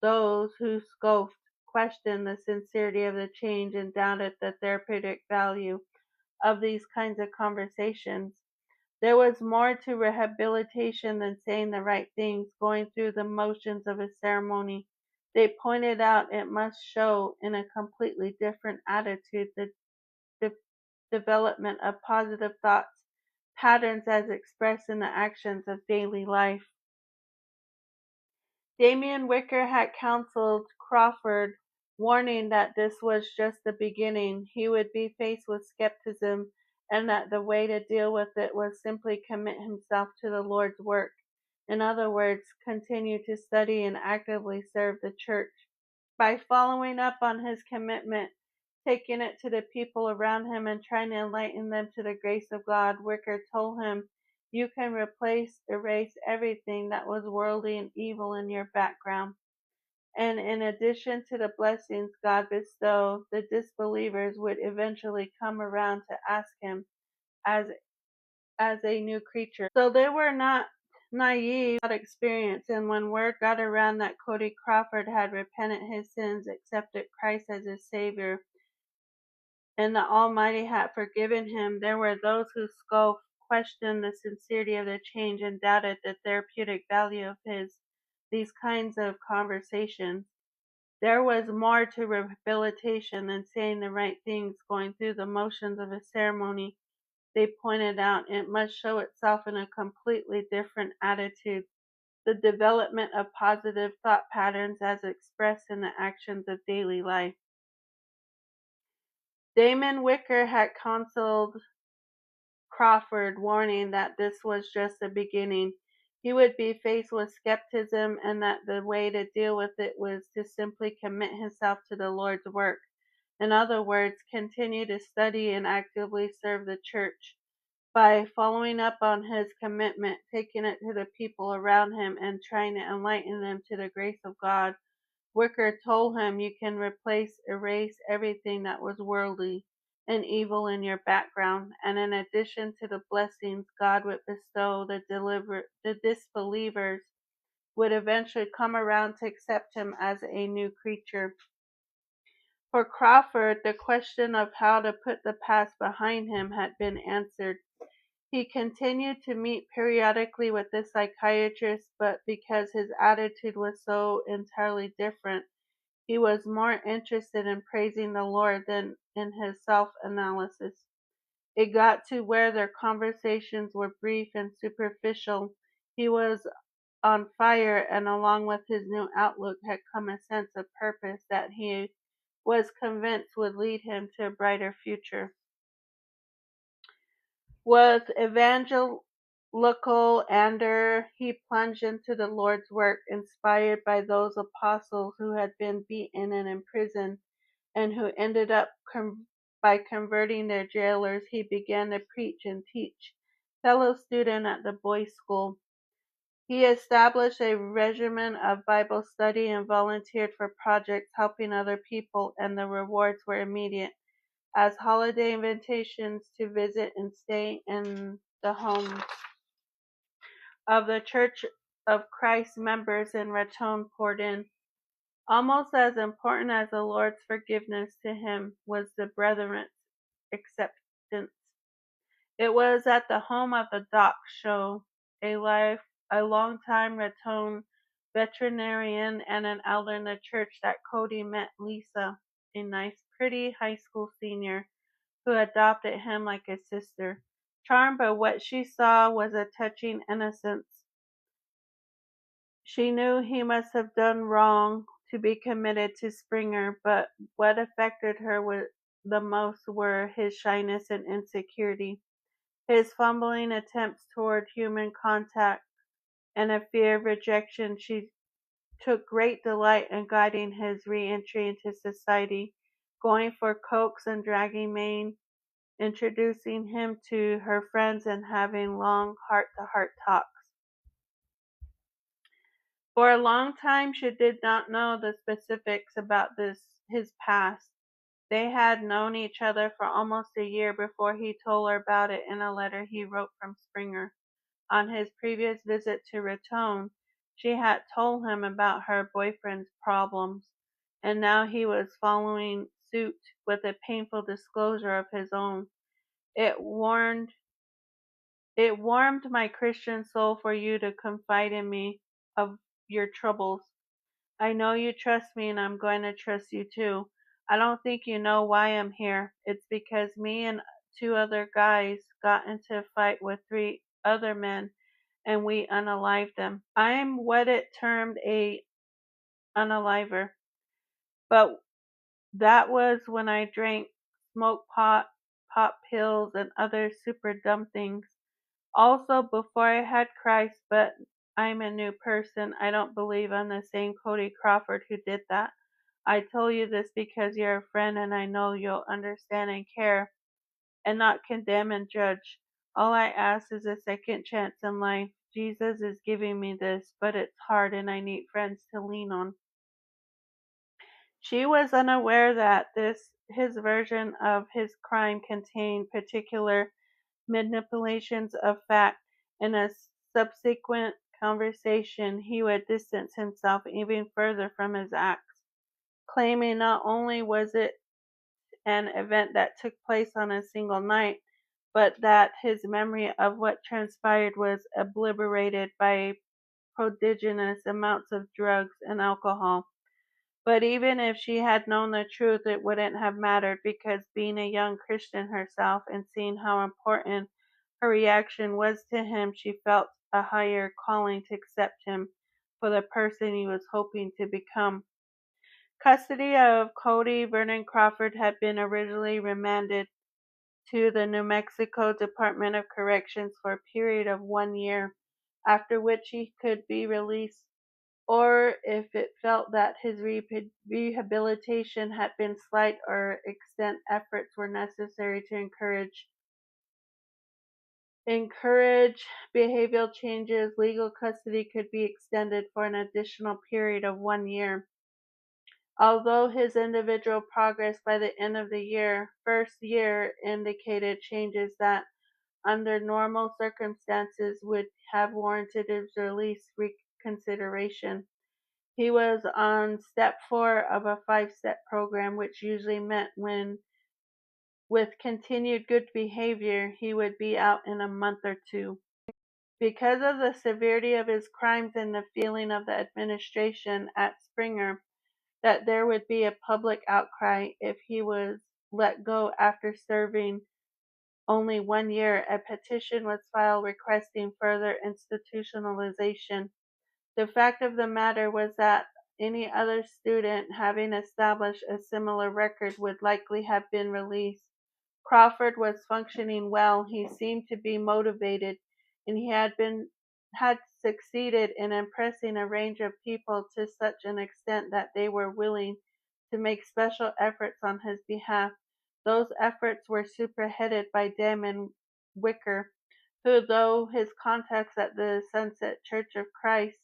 those who scoffed, questioned the sincerity of the change, and doubted the therapeutic value of these kinds of conversations. There was more to rehabilitation than saying the right things, going through the motions of a ceremony. They pointed out it must show in a completely different attitude, the de- development of positive thoughts, patterns as expressed in the actions of daily life. Damian Wicker had counseled Crawford, warning that this was just the beginning. He would be faced with skepticism, and that the way to deal with it was simply commit himself to the Lord's work. In other words, continue to study and actively serve the church. By following up on his commitment, taking it to the people around him, and trying to enlighten them to the grace of God, Wicker told him, "You can erase everything that was worldly and evil in your background. And in addition to the blessings God bestowed, the disbelievers would eventually come around to ask him as a new creature." So they were not naive, without experience, and when word got around that Cody Crawford had repented his sins, accepted Christ as his Savior, and the Almighty had forgiven him, there were those who scoffed, questioned the sincerity of the change, and doubted the therapeutic value of these kinds of conversations. There was more to rehabilitation than saying the right things, going through the motions of a ceremony. They pointed out it must show itself in a completely different attitude, the development of positive thought patterns as expressed in the actions of daily life. Damon Wicker had counseled Crawford, warning that this was just the beginning. He would be faced with skepticism, and that the way to deal with it was to simply commit himself to the Lord's work. In other words, continue to study and actively serve the church. By following up on his commitment, taking it to the people around him, and trying to enlighten them to the grace of God, Wicker told him, "You can erase everything that was worldly and evil in your background, and in addition to the blessings God would bestow, the disbelievers would eventually come around to accept him as a new creature." For Crawford, the question of how to put the past behind him had been answered. He continued to meet periodically with the psychiatrist, but because his attitude was so entirely different, he was more interested in praising the Lord than in his self-analysis. It got to where their conversations were brief and superficial. He was on fire, and along with his new outlook had come a sense of purpose that he was convinced would lead him to a brighter future. With evangelical ardor, he plunged into the Lord's work, inspired by those apostles who had been beaten and imprisoned, and who ended up by converting their jailers. He began to preach and teach. Fellow student at the boys' school, He established a regimen of Bible study and volunteered for projects helping other people, and the rewards were immediate, as holiday invitations to visit and stay in the home of the Church of Christ members in Raton poured in. Almost as important as the Lord's forgiveness to him was the brethren's acceptance. It was at the home of the Doc Show, a longtime Raton veterinarian and an elder in the church, that Cody met Lisa, a nice, pretty high school senior who adopted him like a sister. Charmed by what she saw was a touching innocence. She knew he must have done wrong to be committed to Springer, but what affected her the most were his shyness and insecurity, his fumbling attempts toward human contact, and a fear of rejection. She took great delight in guiding his re-entry into society, going for cokes and dragging Maine, introducing him to her friends, and having long heart-to-heart talks. For a long time she did not know the specifics about his past. They had known each other for almost a year before he told her about it in a letter he wrote from Springer. On his previous visit to Raton, she had told him about her boyfriend's problems, and now he was following suit with a painful disclosure of his own. It warmed my Christian soul for you to confide in me of your troubles. I know you trust me, and I'm going to trust you too. I don't think you know why I'm here. It's because me and two other guys got into a fight with three other men, and we unalived them. I'm what it termed a unaliver, but that was when I drank, smoked pot, pop pills, and other super dumb things. Also before I had Christ, but I'm a new person. I don't believe I'm the same Cody Crawford who did that. I told you this because you're a friend, and I know you'll understand and care and not condemn and judge. All I ask is a second chance in life. Jesus is giving me this, but it's hard and I need friends to lean on. She was unaware that his version of his crime contained particular manipulations of fact. In a subsequent conversation, he would distance himself even further from his acts, claiming not only was it an event that took place on a single night, but that his memory of what transpired was obliterated by prodigious amounts of drugs and alcohol. But even if she had known the truth, it wouldn't have mattered, because being a young Christian herself and seeing how important her reaction was to him, she felt a higher calling to accept him for the person he was hoping to become. Custody of Cody Vernon Crawford had been originally remanded to the New Mexico Department of Corrections for a period of 1 year, after which he could be released, or if it felt that his rehabilitation had been slight or extent efforts were necessary to encourage behavioral changes, legal custody could be extended for an additional period of 1 year. Although his individual progress by the end of the first year indicated changes that under normal circumstances would have warranted his release reconsideration, he was on step 4 of a 5-step program, which usually meant with continued good behavior, he would be out in a month or two. Because of the severity of his crimes and the feeling of the administration at Springer that there would be a public outcry if he was let go after serving only 1 year, a petition was filed requesting further institutionalization. The fact of the matter was that any other student having established a similar record would likely have been released. Crawford was functioning well, he seemed to be motivated, and he had succeeded in impressing a range of people to such an extent that they were willing to make special efforts on his behalf. Those efforts were spearheaded by Dem and Wicker, who, though his contacts at the Sunset Church of Christ,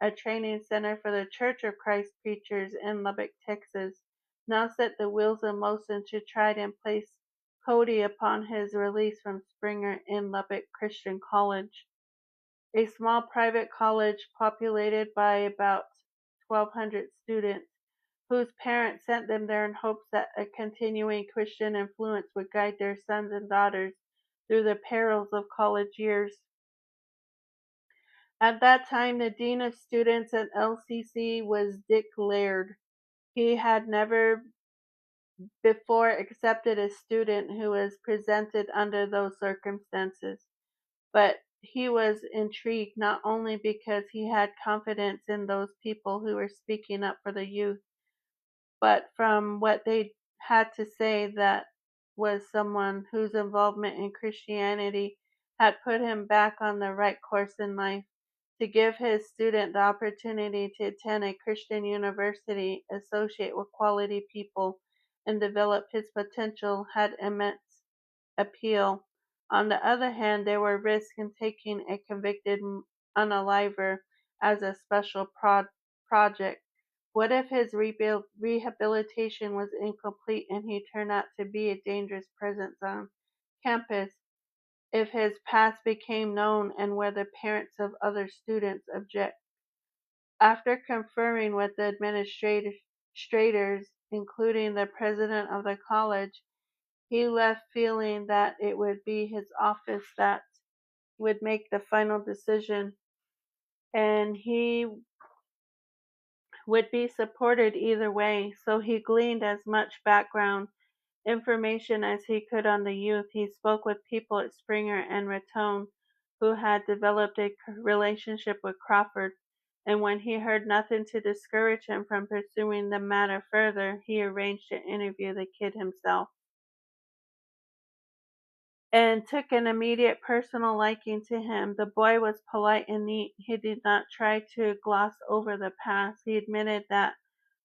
a training center for the Church of Christ preachers in Lubbock, Texas, now set the wheels in motion to try and place Cody upon his release from Springer in Lubbock Christian College, a small private college populated by about 1,200 students, whose parents sent them there in hopes that a continuing Christian influence would guide their sons and daughters through the perils of college years. At that time, the dean of students at LCC was Dick Laird. He had never before accepted a student who was presented under those circumstances, but he was intrigued not only because he had confidence in those people who were speaking up for the youth, but from what they had to say, that was someone whose involvement in Christianity had put him back on the right course in life. To give his student the opportunity to attend a Christian university, associate with quality people, and develop his potential had immense appeal. On the other hand, there were risks in taking a convicted unaliver as a special project. What if his rehabilitation was incomplete and he turned out to be a dangerous presence on campus? If his past became known and whether parents of other students object? After conferring with the administrators, including the president of the college, he left feeling that it would be his office that would make the final decision, and he would be supported either way. So he gleaned as much background information as he could on the youth. He spoke with people at Springer and Raton who had developed a relationship with Crawford, and when he heard nothing to discourage him from pursuing the matter further, he arranged to interview the kid himself, and took an immediate personal liking to him. The boy was polite and neat. He did not try to gloss over the past. He admitted that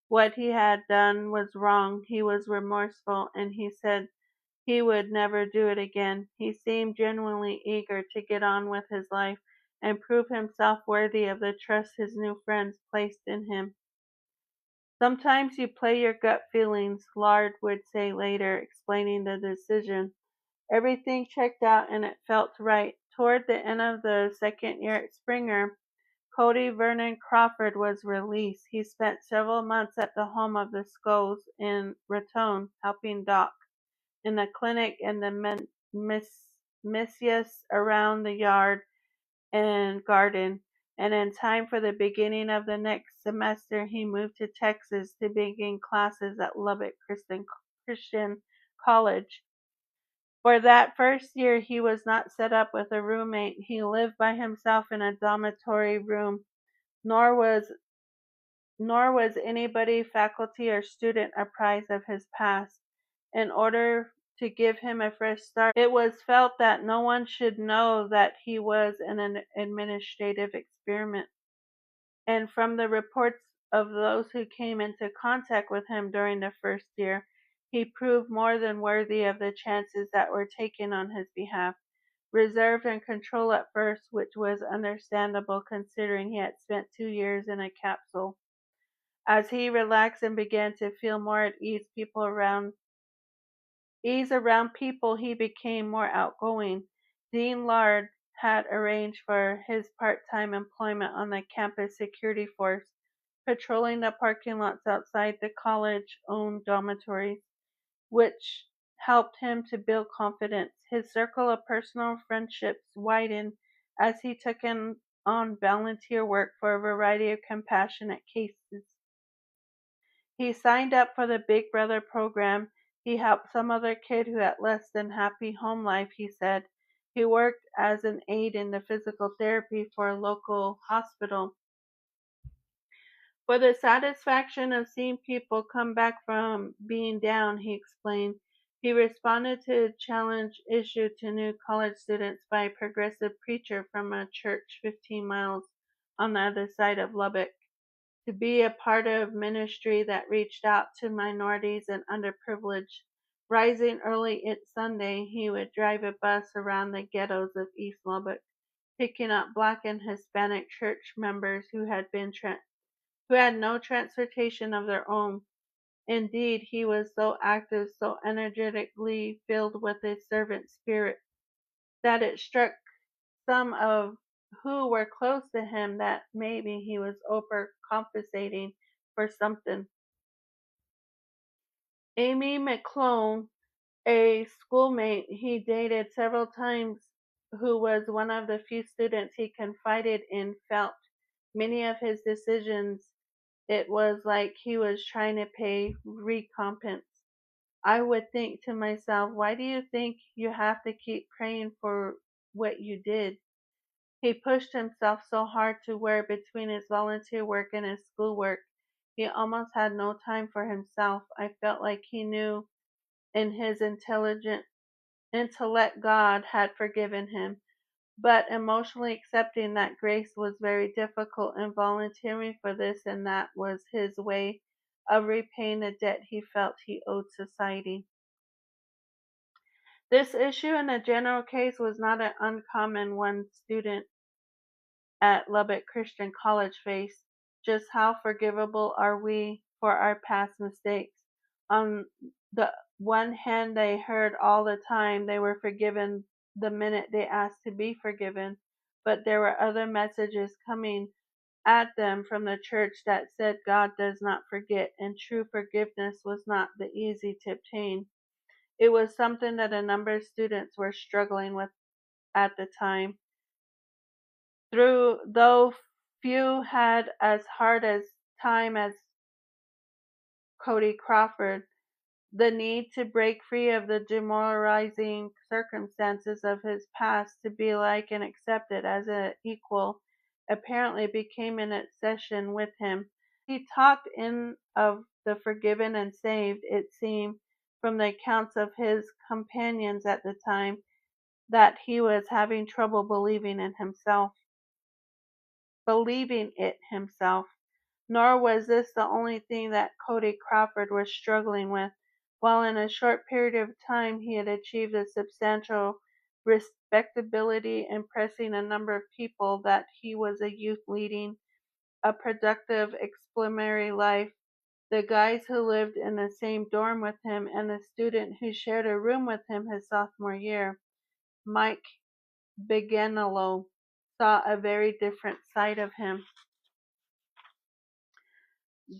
what he had done was wrong. He was remorseful, and he said he would never do it again. He seemed genuinely eager to get on with his life and prove himself worthy of the trust his new friends placed in him. Sometimes you play your gut feelings, Lard would say later, explaining the decision. Everything checked out and it felt right. Toward the end of the second year at Springer, Cody Vernon Crawford was released. He spent several months at the home of the Skulls in Raton, helping Doc in the clinic and the mischievous around the yard and garden. And in time for the beginning of the next semester, he moved to Texas to begin classes at Lubbock Christian College. For that first year, he was not set up with a roommate. He lived by himself in a dormitory room, nor was anybody, faculty or student, apprised of his past. In order to give him a fresh start, it was felt that no one should know that he was an administrative experiment. And from the reports of those who came into contact with him during the first year, he proved more than worthy of the chances that were taken on his behalf. Reserved and controlled at first, which was understandable considering he had spent 2 years in a capsule. As he relaxed and began to feel more at ease around people, he became more outgoing. Dean Lard had arranged for his part-time employment on the campus security force, patrolling the parking lots outside the college-owned dormitories, which helped him to build confidence. His circle of personal friendships widened as he took on volunteer work for a variety of compassionate cases. He signed up for the Big Brother program. He helped some other kid who had less than happy home life, he said. He worked as an aide in the physical therapy for a local hospital. For the satisfaction of seeing people come back from being down, he explained. He responded to a challenge issued to new college students by a progressive preacher from a church 15 miles on the other side of Lubbock, to be a part of ministry that reached out to minorities and underprivileged. Rising early each Sunday, he would drive a bus around the ghettos of East Lubbock, picking up Black and Hispanic church members who had no transportation of their own. Indeed, he was so active, so energetically filled with a servant spirit, that it struck some of who were close to him that maybe he was overcompensating for something. Amy McClone, a schoolmate he dated several times, who was one of the few students he confided in, felt many of his decisions it was like he was trying to pay recompense. I would think to myself, why do you think you have to keep praying for what you did? He pushed himself so hard to where between his volunteer work and his schoolwork, he almost had no time for himself. I felt like he knew in his intellect God had forgiven him, but emotionally accepting that grace was very difficult, and volunteering for this and that was his way of repaying the debt he felt he owed society. This issue in the general case was not an uncommon one. Student at Lubbock Christian College faced just how forgivable are we for our past mistakes. On the one hand, they heard all the time they were forgiven the minute they asked to be forgiven, but there were other messages coming at them from the church that said God does not forget, and true forgiveness was not the easy to obtain. It was something that a number of students were struggling with at the time. Though few had as hard as time as Cody Crawford, the need to break free of the demoralizing circumstances of his past to be like and accepted as an equal apparently became an obsession with him. He talked in of the forgiven and saved, it seemed, from the accounts of his companions at the time, that he was having trouble believing it himself. Nor was this the only thing that Cody Crawford was struggling with. While in a short period of time he had achieved a substantial respectability, impressing a number of people that he was a youth leading a productive exploration life, the guys who lived in the same dorm with him and the student who shared a room with him his sophomore year, Mike Bigelow, saw a very different side of him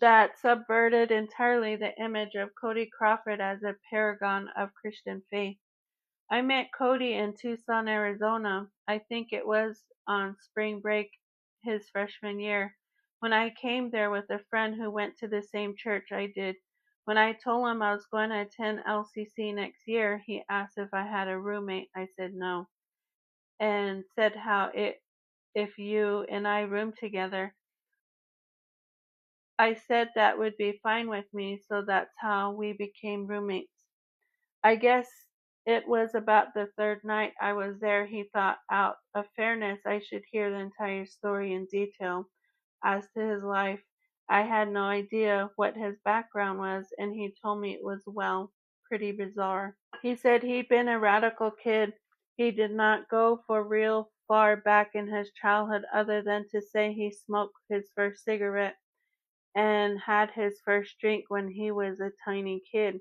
that subverted entirely the image of Cody Crawford as a paragon of Christian faith. I met Cody in Tucson, Arizona. I think it was on spring break his freshman year, when I came there with a friend who went to the same church I did. When I told him I was going to attend LCC next year, he asked if I had a roommate. I said no, and said how if you and I roomed together. I said that would be fine with me, so that's how we became roommates. I guess it was about the third night I was there he thought out of fairness I should hear the entire story in detail. As to his life, I had no idea what his background was, and he told me it was, well, pretty bizarre. He said he'd been a radical kid. He did not go for real far back in his childhood other than to say he smoked his first cigarette and had his first drink when he was a tiny kid.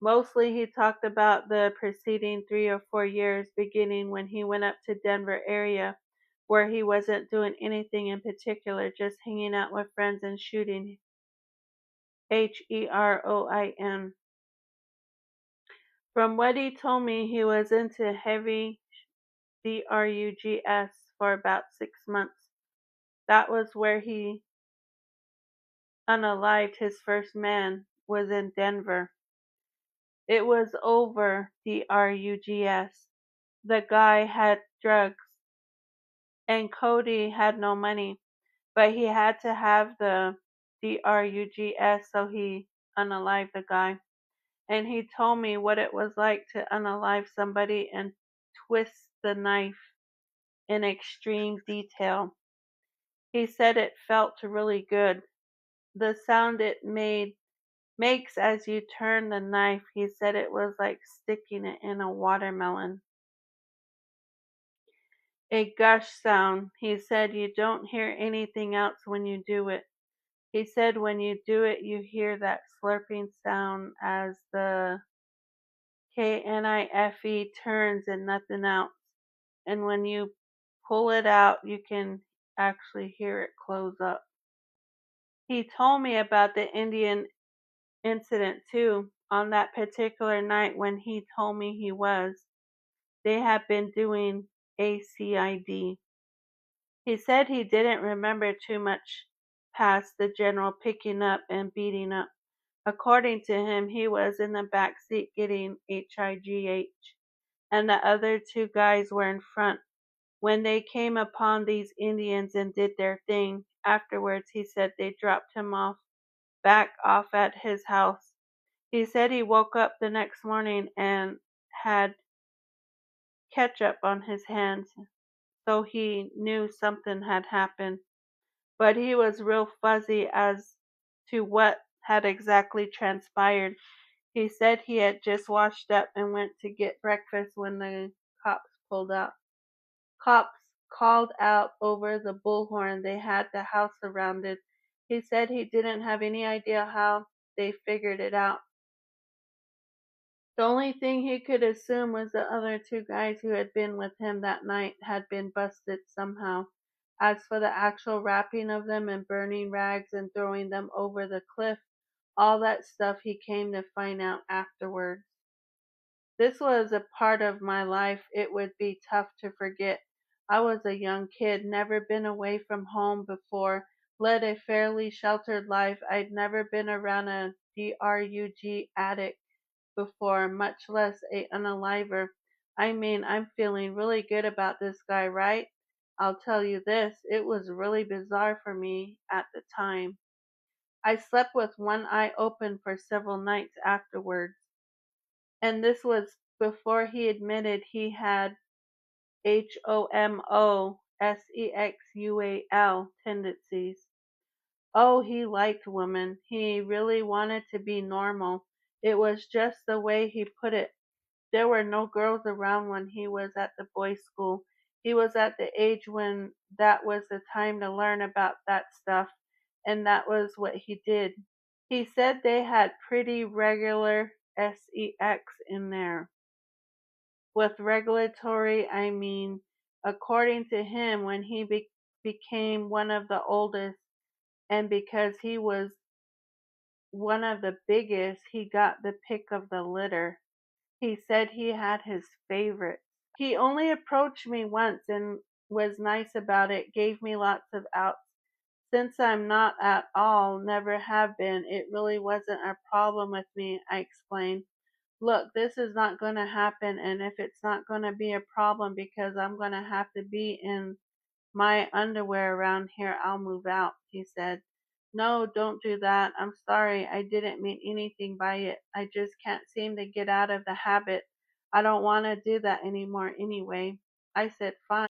Mostly he talked about the preceding 3 or 4 years, beginning when he went up to Denver area, where he wasn't doing anything in particular, just hanging out with friends and shooting. Heroin. From what he told me, he was into heavy drugs for about 6 months. That was where he unalived his first man, was in Denver. It was over drugs. The guy had drugs, and Cody had no money, but he had to have the drugs, so he unalived the guy. And he told me what it was like to unalive somebody and twist the knife in extreme detail. He said it felt really good. The sound it made makes as you turn the knife. He said it was like sticking it in a watermelon. A gush sound. He said you don't hear anything else when you do it. He said when you do it, you hear that slurping sound as the knife turns and nothing else. And when you pull it out, you can actually hear it close up. He told me about the Indian incident too. On that particular night when he told me they had been doing ACID. He said he didn't remember too much past the general picking up and beating up. According to him, he was in the back seat getting HIGH, and the other two guys were in front. When they came upon these Indians and did their thing, afterwards he said they dropped him back off at his house. He said he woke up the next morning and had ketchup on his hands, so he knew something had happened. But he was real fuzzy as to what had exactly transpired. He said he had just washed up and went to get breakfast when the cops pulled up. Cops called out over the bullhorn they had the house surrounded. He said he didn't have any idea how they figured it out. The only thing he could assume was the other two guys who had been with him that night had been busted somehow. As for the actual wrapping of them in burning rags and throwing them over the cliff, all that stuff he came to find out afterwards. This was a part of my life it would be tough to forget. I was a young kid, never been away from home before, led a fairly sheltered life. I'd never been around a drug addict before, much less a unaliver. I mean, I'm feeling really good about this guy, right? I'll tell you this, it was really bizarre for me at the time. I slept with one eye open for several nights afterwards, and this was before he admitted he had homosexual tendencies. Oh, he liked women. He really wanted to be normal. It was just the way he put it. There were no girls around when he was at the boys' school. He was at the age when that was the time to learn about that stuff, and that was what he did. He said they had pretty regular sex in there. With regulatory, I mean, according to him, when he became one of the oldest, and because he was one of the biggest, he got the pick of the litter. He said he had his favorites. He only approached me once and was nice about it, gave me lots of outs. Since I'm not at all, never have been, it really wasn't a problem with me, I explained. Look, this is not going to happen, and if it's not going to be a problem because I'm going to have to be in my underwear around here, I'll move out, he said. No, don't do that. I'm sorry. I didn't mean anything by it. I just can't seem to get out of the habit. I don't want to do that anymore anyway. I said, fine.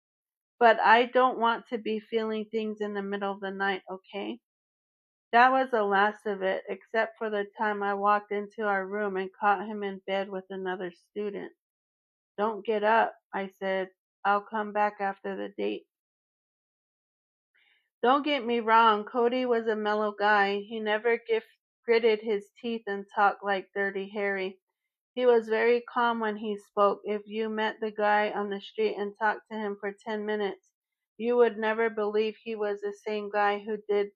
But I don't want to be feeling things in the middle of the night, okay? That was the last of it, except for the time I walked into our room and caught him in bed with another student. Don't get up, I said. I'll come back after the date. Don't get me wrong, Cody was a mellow guy. He never gritted his teeth and talked like Dirty Harry. He was very calm when he spoke. If you met the guy on the street and talked to him for 10 minutes, you would never believe he was the same guy who did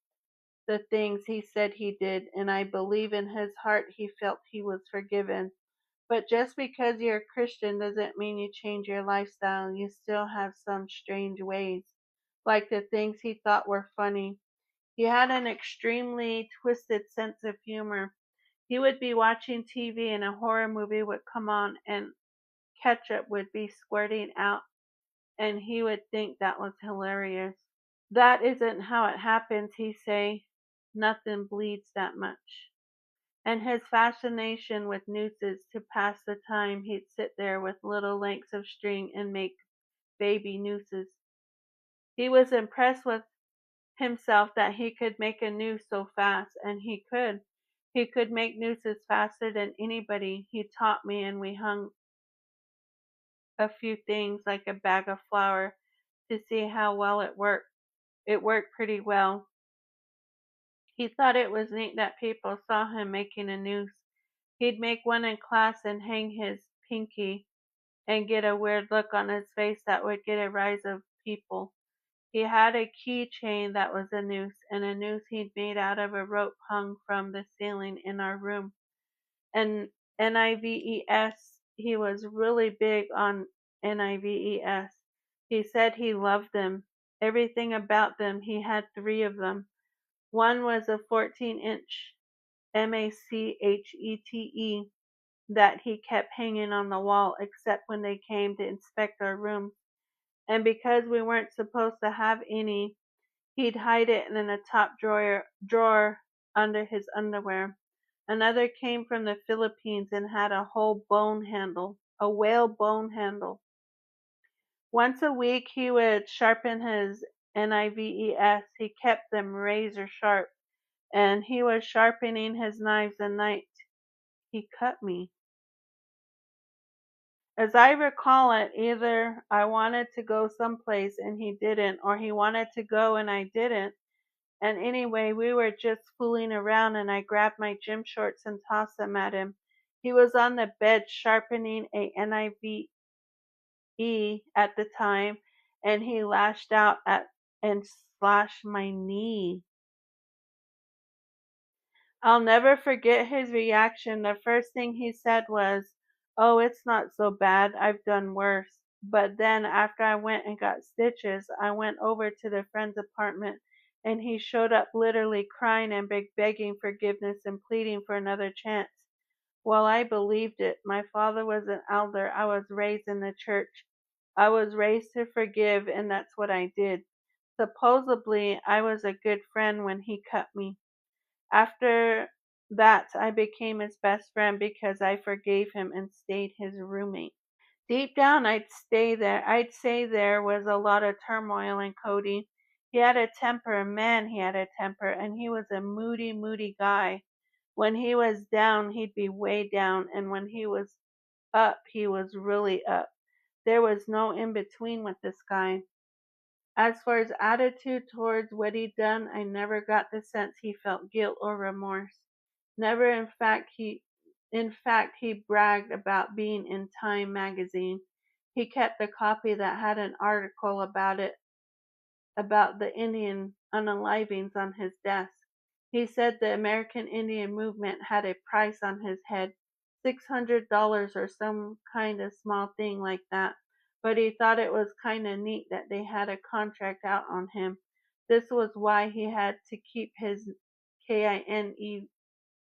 the things he said he did, and I believe in his heart he felt he was forgiven. But just because you're a Christian doesn't mean you change your lifestyle. You still have some strange ways, like the things he thought were funny. He had an extremely twisted sense of humor. He would be watching TV and a horror movie would come on and ketchup would be squirting out, and he would think that was hilarious. That isn't how it happens, he say. Nothing bleeds that much. And his fascination with nooses to pass the time, he'd sit there with little lengths of string and make baby nooses. He was impressed with himself that he could make a noose so fast, and he could. He could make nooses faster than anybody. He taught me, and we hung a few things like a bag of flour to see how well it worked. It worked pretty well. He thought it was neat that people saw him making a noose. He'd make one in class and hang his pinky and get a weird look on his face that would get a rise of people. He had a key chain that was a noose, and a noose he'd made out of a rope hung from the ceiling in our room. And NIVES, he was really big on NIVES. He said he loved them. Everything about them. He had 3 of them. One was a 14-inch MACHETE that he kept hanging on the wall except when they came to inspect our room. And because we weren't supposed to have any, he'd hide it in a top drawer under his underwear. Another came from the Philippines and had a whole bone handle, a whale bone handle. Once a week he would sharpen his NIVES. He kept them razor sharp, and he was sharpening his knives the night he cut me. As I recall it, either I wanted to go someplace and he didn't, or he wanted to go and I didn't. And anyway, we were just fooling around, and I grabbed my gym shorts and tossed them at him. He was on the bed sharpening a NIVE at the time, and he lashed out at and slashed my knee. I'll never forget his reaction. The first thing he said was, "Oh, it's not so bad. I've done worse." But then after I went and got stitches, I went over to the friend's apartment, and he showed up literally crying and begging forgiveness and pleading for another chance. Well, I believed it. My father was an elder. I was raised in the church. I was raised to forgive, and that's what I did. Supposedly, I was a good friend when he cut me. After that, I became his best friend because I forgave him and stayed his roommate. Deep down, I'd say there was a lot of turmoil in Cody. He had a temper, man, he had a temper, and he was a moody, moody guy. When he was down, he'd be way down, and when he was up, he was really up. There was no in between with this guy. As for his attitude towards what he'd done, I never got the sense he felt guilt or remorse. Never. In fact, he bragged about being in Time magazine. He kept a copy that had an article about the Indian unalivings on his desk. He said the American Indian movement had a price on his head, $600 or some kind of small thing like that, but he thought it was kind of neat that they had a contract out on him. This was why he had to keep his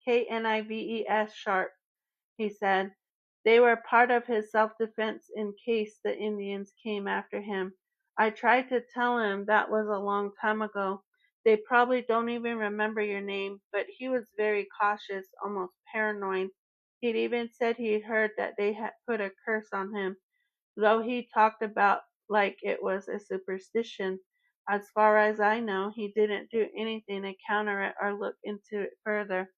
KNIVES sharp, he said. They were part of his self-defense in case the Indians came after him. I tried to tell him that was a long time ago. They probably don't even remember your name, but he was very cautious, almost paranoid. He'd even said he'd heard that they had put a curse on him, though he talked about like it was a superstition. As far as I know, he didn't do anything to counter it or look into it further.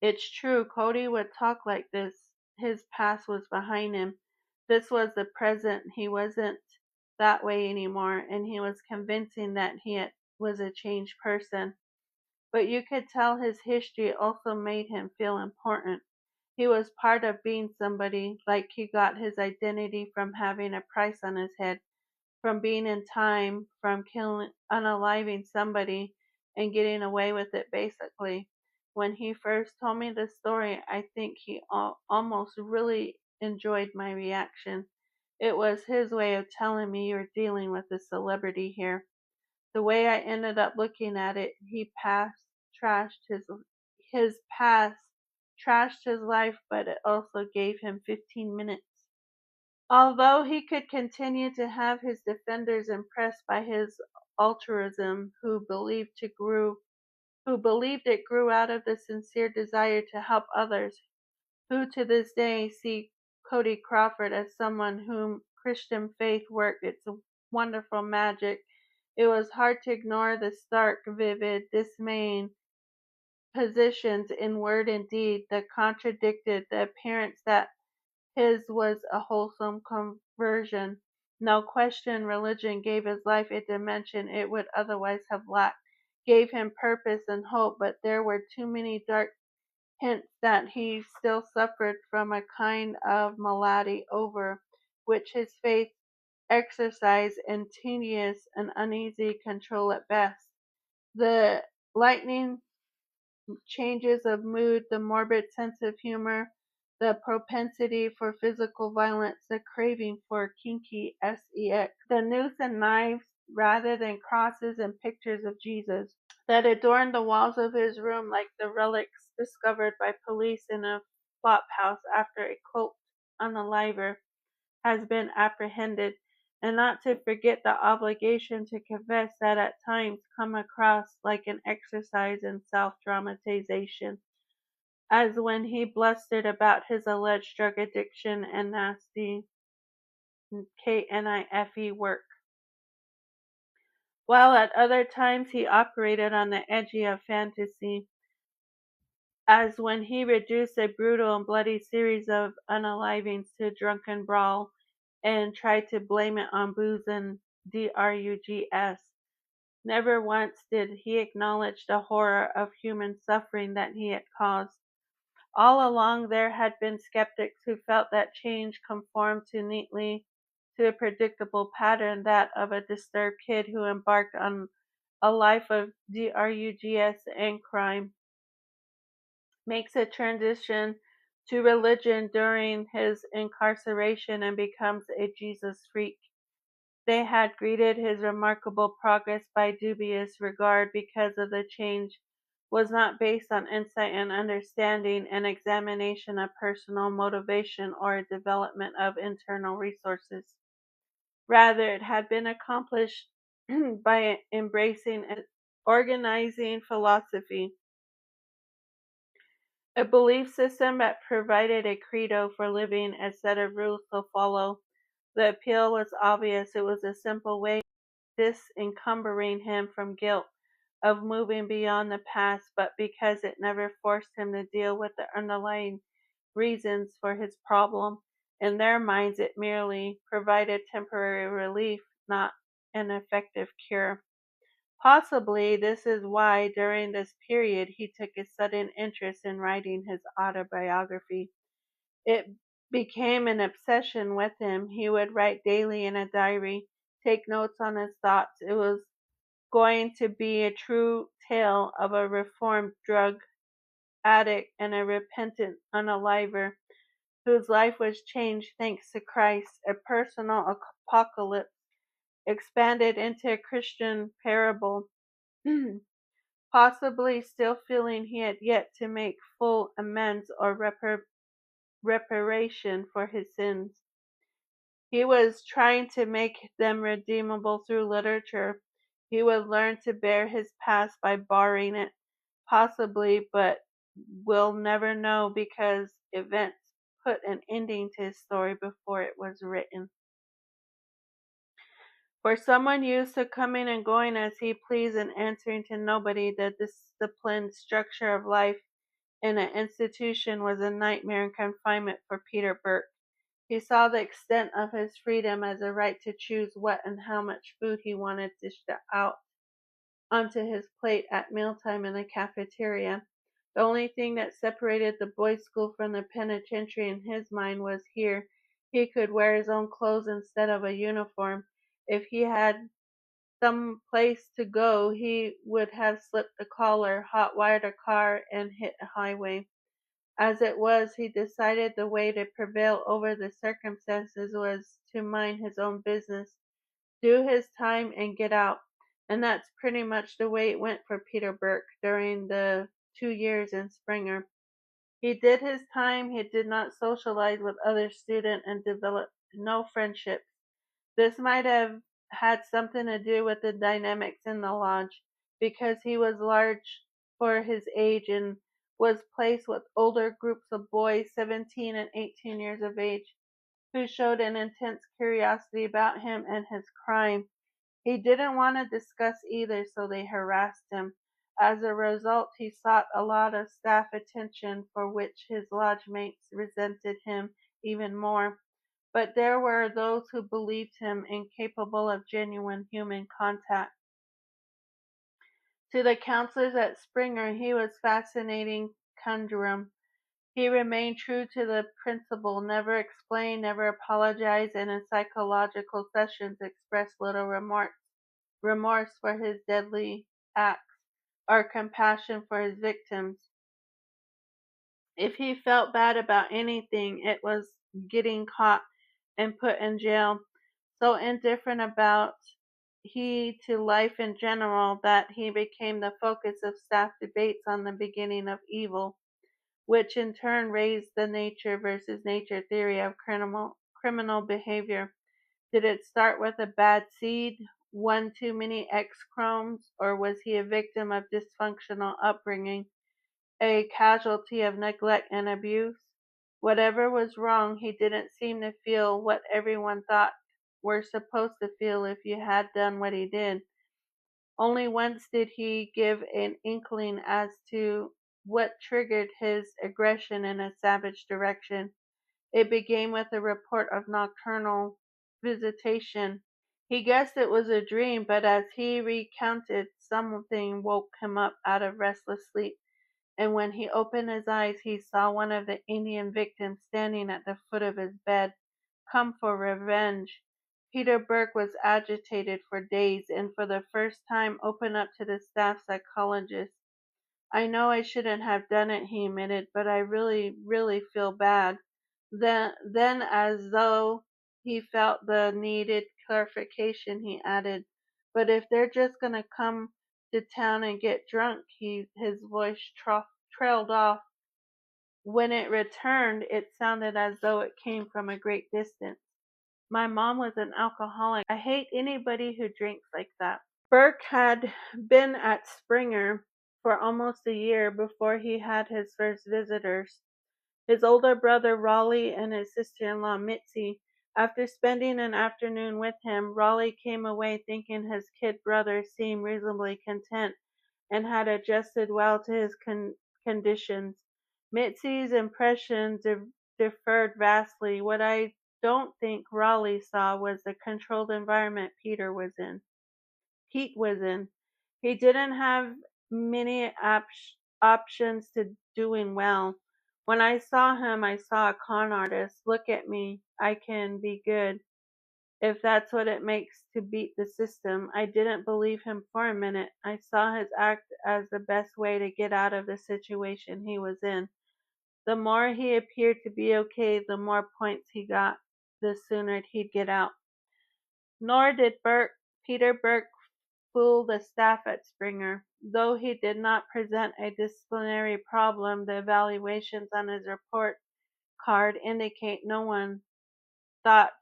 It's true, Cody would talk like this. His past was behind him. This was the present. He wasn't that way anymore, and he was convincing that was a changed person. But you could tell his history also made him feel important. He was part of being somebody, like he got his identity from having a price on his head, from being in time, from unaliving somebody and getting away with it basically. When he first told me the story, I think he almost really enjoyed my reaction. It was his way of telling me you're dealing with a celebrity here. The way I ended up looking at it, his past trashed his life, but it also gave him 15 minutes. Although he could continue to have his defenders impressed by his altruism, who believed it grew out of the sincere desire to help others, who to this day see Cody Crawford as someone whom Christian faith worked its wonderful magic, it was hard to ignore the stark, vivid, dismaying positions in word and deed that contradicted the appearance that his was a wholesome conversion. No question religion gave his life a dimension it would otherwise have lacked, gave him purpose and hope, but there were too many dark hints that he still suffered from a kind of malady over which his faith exercised in tedious and uneasy control at best. The lightning changes of mood, the morbid sense of humor, the propensity for physical violence, the craving for kinky sex, the noose and knives rather than crosses and pictures of Jesus that adorned the walls of his room like the relics discovered by police in a flop house after a cloaked unaliver has been apprehended, and not to forget the obligation to confess that at times come across like an exercise in self-dramatization, as when he blustered about his alleged drug addiction and nasty KNIFE work, while at other times he operated on the edge of fantasy, as when he reduced a brutal and bloody series of unalivings to drunken brawl and tried to blame it on booze and drugs. Never once did he acknowledge the horror of human suffering that he had caused. All along there had been skeptics who felt that change conformed too neatly to a predictable pattern, that of a disturbed kid who embarked on a life of drugs and crime, makes a transition to religion during his incarceration and becomes a Jesus freak. They had greeted his remarkable progress by dubious regard because of the change was not based on insight and understanding, an examination of personal motivation, or a development of internal resources. Rather, it had been accomplished by embracing an organizing philosophy, a belief system that provided a credo for living, a set of rules to follow. The appeal was obvious. It was a simple way of disencumbering him from guilt, of moving beyond the past, but because it never forced him to deal with the underlying reasons for his problem, in their minds it merely provided temporary relief, not an effective cure. Possibly this is why during this period he took a sudden interest in writing his autobiography. It became an obsession with him. He would write daily in a diary, take notes on his thoughts. It was going to be a true tale of a reformed drug addict and a repentant unaliver whose life was changed thanks to Christ, a personal apocalypse expanded into a Christian parable. Possibly still feeling he had yet to make full amends or reparation for his sins. He was trying to make them redeemable through literature. He would learn to bear his past by borrowing it, possibly, but we'll never know because events put an ending to his story before it was written. For someone used to coming and going as he pleased and answering to nobody, the disciplined structure of life in an institution was a nightmare and confinement for Peter Burke. He saw the extent of his freedom as a right to choose what and how much food he wanted dished out onto his plate at mealtime in the cafeteria. The only thing that separated the boys' school from the penitentiary in his mind was here he could wear his own clothes instead of a uniform. If he had some place to go, he would have slipped the collar, hot-wired a car, and hit a highway. As it was, he decided the way to prevail over the circumstances was to mind his own business, do his time, and get out. And that's pretty much the way it went for Peter Burke during the 2 years in Springer. He did his time, he did not socialize with other students and developed no friendships. This might have had something to do with the dynamics in the lodge, because he was large for his age and was placed with older groups of boys 17 and 18 years of age, who showed an intense curiosity about him and his crime. He didn't want to discuss either, so they harassed him. As a result, he sought a lot of staff attention, for which his lodge mates resented him even more. But there were those who believed him incapable of genuine human contact. To the counselors at Springer, he was fascinating conundrum. He remained true to the principle, never explain, never apologize, and in psychological sessions expressed little remorse for his deadly acts or compassion for his victims. If he felt bad about anything, it was getting caught and put in jail. So indifferent about he to life in general that he became the focus of staff debates on the beginning of evil, which in turn raised the nature versus nature theory of criminal behavior. Did it start with a bad seed, one too many X chromes, or was he a victim of dysfunctional upbringing, a casualty of neglect and abuse? Whatever was wrong, he didn't seem to feel what everyone thought we're supposed to feel if you had done what he did. Only once did he give an inkling as to what triggered his aggression in a savage direction. It began with a report of nocturnal visitation. He guessed it was a dream, but as he recounted, something woke him up out of restless sleep, and when he opened his eyes, he saw one of the Indian victims standing at the foot of his bed, come for revenge. Peter Burke was agitated for days, and for the first time opened up to the staff psychologist. "I know I shouldn't have done it," he admitted, "but I really, really feel bad." Then, as though he felt the needed clarification, he added, "But if they're just going to come to town and get drunk," his voice trailed off. When it returned, it sounded as though it came from a great distance. "My mom was an alcoholic. I hate anybody who drinks like that." Burke had been at Springer for almost a year before he had his first visitors. His older brother Raleigh and his sister-in-law Mitzi. After spending an afternoon with him, Raleigh came away thinking his kid brother seemed reasonably content and had adjusted well to his conditions. Mitzi's impression differed vastly. What I don't think Raleigh saw was the controlled environment Pete was in. He didn't have many options to doing well. When I saw him, I saw a con artist. Look at me. I can be good, if that's what it makes to beat the system. I didn't believe him for a minute. I saw his act as the best way to get out of the situation he was in. The more he appeared to be okay, the more points he got, the sooner he'd get out. Nor did Peter Burke fool the staff at Springer. Though he did not present a disciplinary problem, the evaluations on his report card indicate no one thought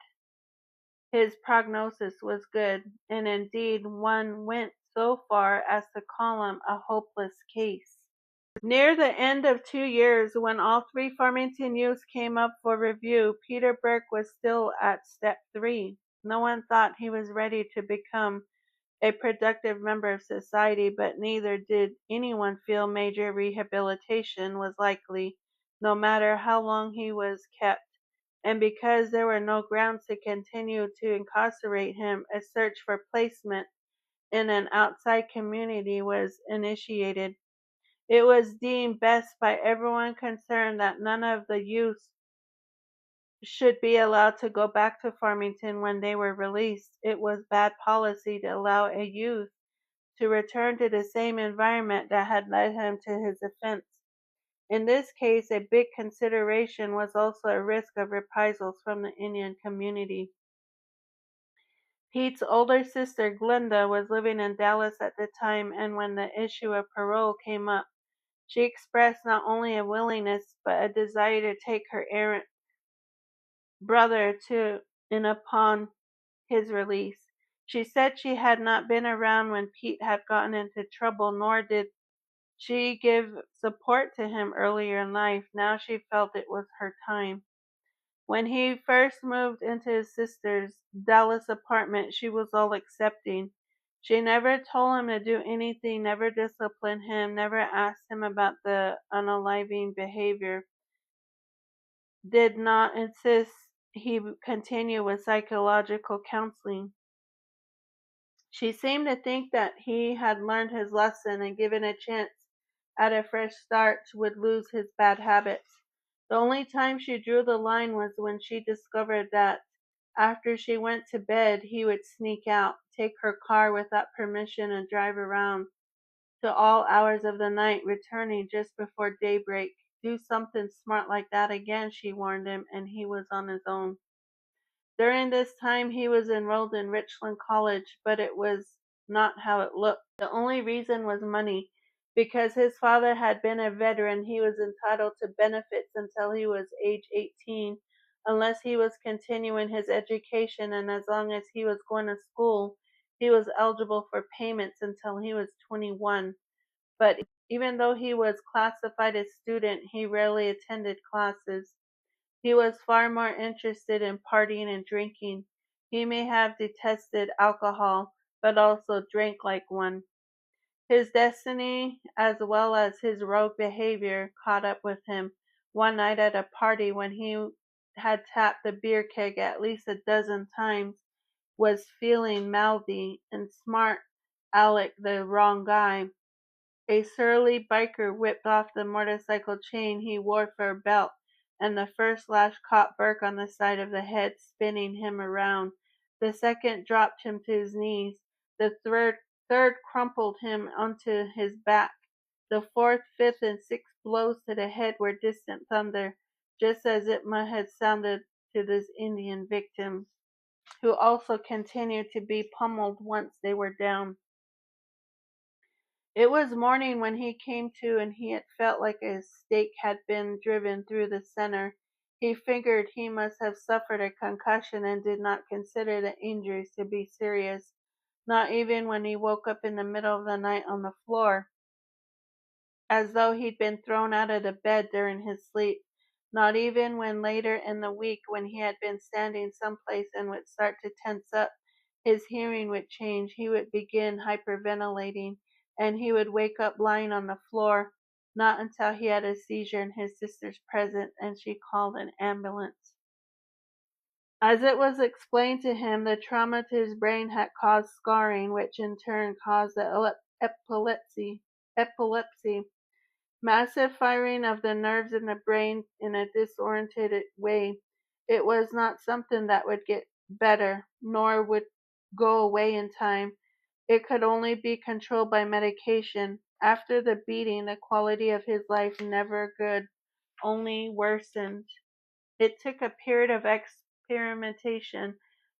his prognosis was good, and indeed one went so far as to call him a hopeless case. Near the end of 2 years, when all three Farmington youths came up for review, Peter Burke was still at step 3. No one thought he was ready to become a productive member of society, but neither did anyone feel major rehabilitation was likely, no matter how long he was kept. And because there were no grounds to continue to incarcerate him, a search for placement in an outside community was initiated. It was deemed best by everyone concerned that none of the youths should be allowed to go back to Farmington when they were released. It was bad policy to allow a youth to return to the same environment that had led him to his offense. In this case, a big consideration was also a risk of reprisals from the Indian community. Pete's older sister, Glenda, was living in Dallas at the time, and when the issue of parole came up, she expressed not only a willingness but a desire to take her errant brother to in upon his release. She said she had not been around when Pete had gotten into trouble, nor did she gave support to him earlier in life. Now she felt it was her time. When he first moved into his sister's Dallas apartment, she was all accepting. She never told him to do anything, never disciplined him, never asked him about the unaliving behavior, did not insist he continue with psychological counseling. She seemed to think that he had learned his lesson and given a chance at a fresh start would lose his bad habits. The only time she drew the line was when she discovered that after she went to bed he would sneak out, take her car without permission and drive around to all hours of the night, returning just before daybreak. Do something smart like that again, she warned him, and he was on his own. During this time he was enrolled in Richland College, but it was not how it looked. The only reason was money. Because his father had been a veteran, he was entitled to benefits until he was age 18, unless he was continuing his education, and as long as he was going to school, he was eligible for payments until he was 21. But even though he was classified as student, he rarely attended classes. He was far more interested in partying and drinking. He may have detested alcohol, but also drank like one. His destiny, as well as his rogue behavior, caught up with him one night at a party when he had tapped the beer keg at least a dozen times, was feeling mouthy and smart Alec the wrong guy. A surly biker whipped off the motorcycle chain he wore for a belt, and the first lash caught Burke on the side of the head, spinning him around. The second dropped him to his knees. The third crumpled him onto his back. The fourth, fifth, and sixth blows to the head were distant thunder, just as it might have sounded to this Indian victim, who also continued to be pummeled once they were down. It was morning when he came to, and he had felt like a stake had been driven through the center. He figured he must have suffered a concussion and did not consider the injuries to be serious, not even when he woke up in the middle of the night on the floor, as though he'd been thrown out of the bed during his sleep. Not even when later in the week, when he had been standing someplace and would start to tense up, his hearing would change, he would begin hyperventilating, and he would wake up lying on the floor, not until he had a seizure in his sister's presence and she called an ambulance. As it was explained to him, the trauma to his brain had caused scarring, which in turn caused the epilepsy. Massive firing of the nerves in the brain in a disoriented way. It was not something that would get better, nor would go away in time. It could only be controlled by medication. After the beating, the quality of his life never good, only worsened. It took a period of experimentation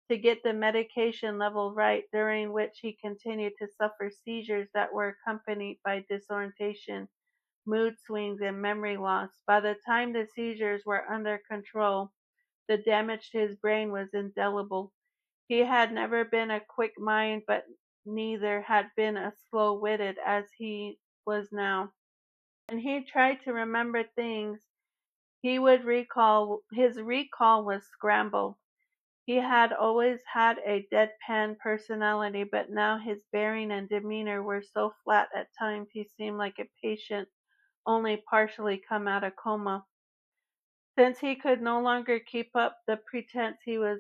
to get the medication level right, during which he continued to suffer seizures that were accompanied by disorientation, mood swings, and memory loss. By the time the seizures were under control, the damage to his brain was indelible. He had never been a quick mind, but neither had been as slow-witted as he was now. When he tried to remember things, his recall was scrambled. He had always had a deadpan personality, but now his bearing and demeanor were so flat at times he seemed like a patient only partially come out of coma. Since he could no longer keep up the pretense he was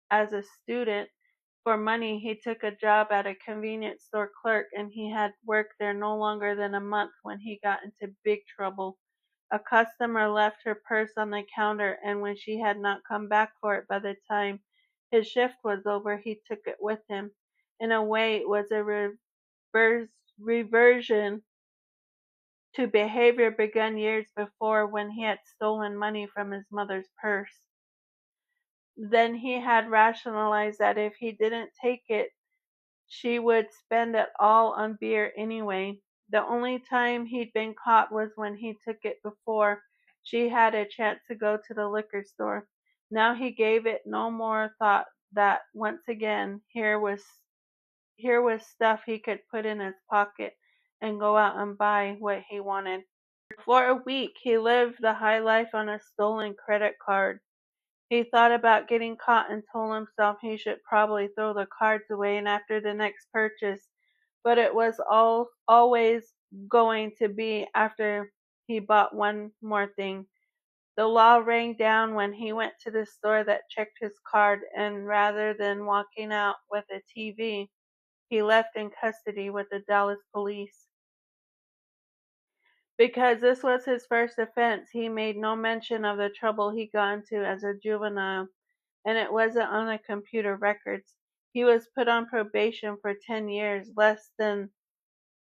as a student for money, he took a job at a convenience store clerk, and he had worked there no longer than a month when he got into big trouble. A customer left her purse on the counter, and when she had not come back for it by the time his shift was over, he took it with him. In a way, it was a reversion to behavior begun years before, when he had stolen money from his mother's purse. Then he had rationalized that if he didn't take it, she would spend it all on beer anyway. The only time he'd been caught was when he took it before she had a chance to go to the liquor store. Now he gave it no more thought that once again here was stuff he could put in his pocket and go out and buy what he wanted. For a week he lived the high life on a stolen credit card. He thought about getting caught and told himself he should probably throw the cards away and after the next purchase, but it was always going to be after he bought one more thing. The law rang down when he went to the store that checked his card, and rather than walking out with a TV, he left in custody with the Dallas police. Because this was his first offense, he made no mention of the trouble he got into as a juvenile, and it wasn't on the computer records. He was put on probation for 10 years. Less than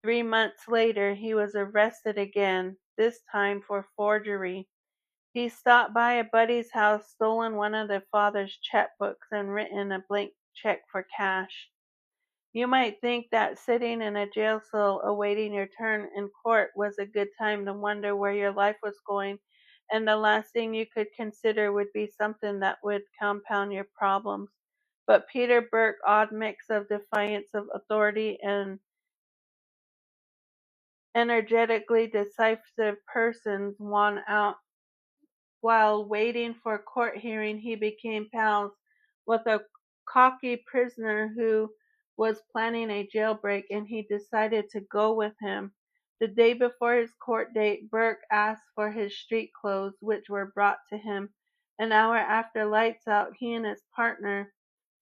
3 months later, he was arrested again, this time for forgery. He stopped by a buddy's house, stolen one of the father's checkbooks, and written a blank check for cash. You might think that sitting in a jail cell awaiting your turn in court was a good time to wonder where your life was going, and the last thing you could consider would be something that would compound your problems. But Peter Burke's odd mix of defiance of authority and energetically decisive persons won out. While waiting for a court hearing, he became pals with a cocky prisoner who was planning a jailbreak, and he decided to go with him. The day before his court date, Burke asked for his street clothes, which were brought to him. An hour after lights out, he and his partner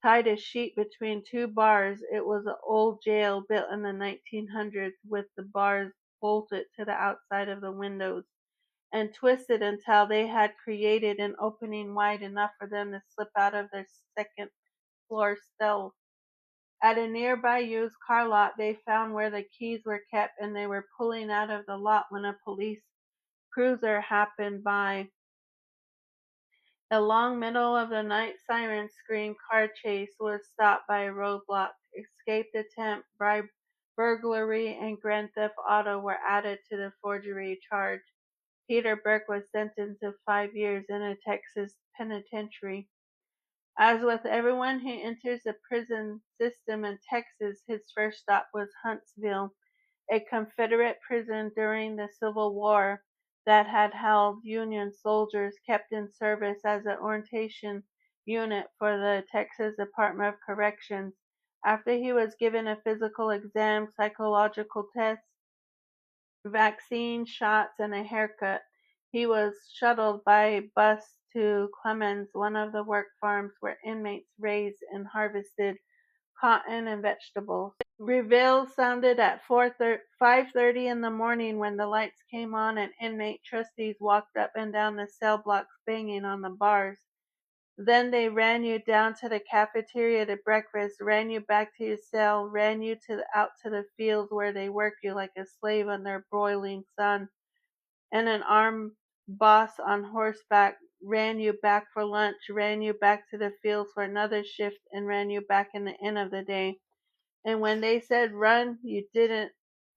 tied a sheet between two bars. It was an old jail built in the 1900s with the bars bolted to the outside of the windows and twisted until they had created an opening wide enough for them to slip out of their second floor cell. At a nearby used car lot, they found where the keys were kept, and they were pulling out of the lot when a police cruiser happened by. A long middle-of-the-night siren-scream car chase was stopped by a roadblock. Escape attempt, burglary, and grand theft auto were added to the forgery charge. Peter Burke was sentenced to 5 years in a Texas penitentiary. As with everyone who enters the prison system in Texas, his first stop was Huntsville, a Confederate prison during the Civil War that had held Union soldiers kept in service as an orientation unit for the Texas Department of Corrections. After he was given a physical exam, psychological test, vaccine shots, and a haircut, he was shuttled by bus to Clemens, one of the work farms where inmates raised and harvested cotton and vegetables. Reveille sounded at 5:30 in the morning when the lights came on and inmate trustees walked up and down the cell blocks banging on the bars. Then they ran you down to the cafeteria to breakfast, ran you back to your cell, ran you out to the fields where they work you like a slave under a broiling sun, and an armed boss on horseback ran you back for lunch, ran you back to the fields for another shift, and ran you back in the end of the day. And when they said run, you didn't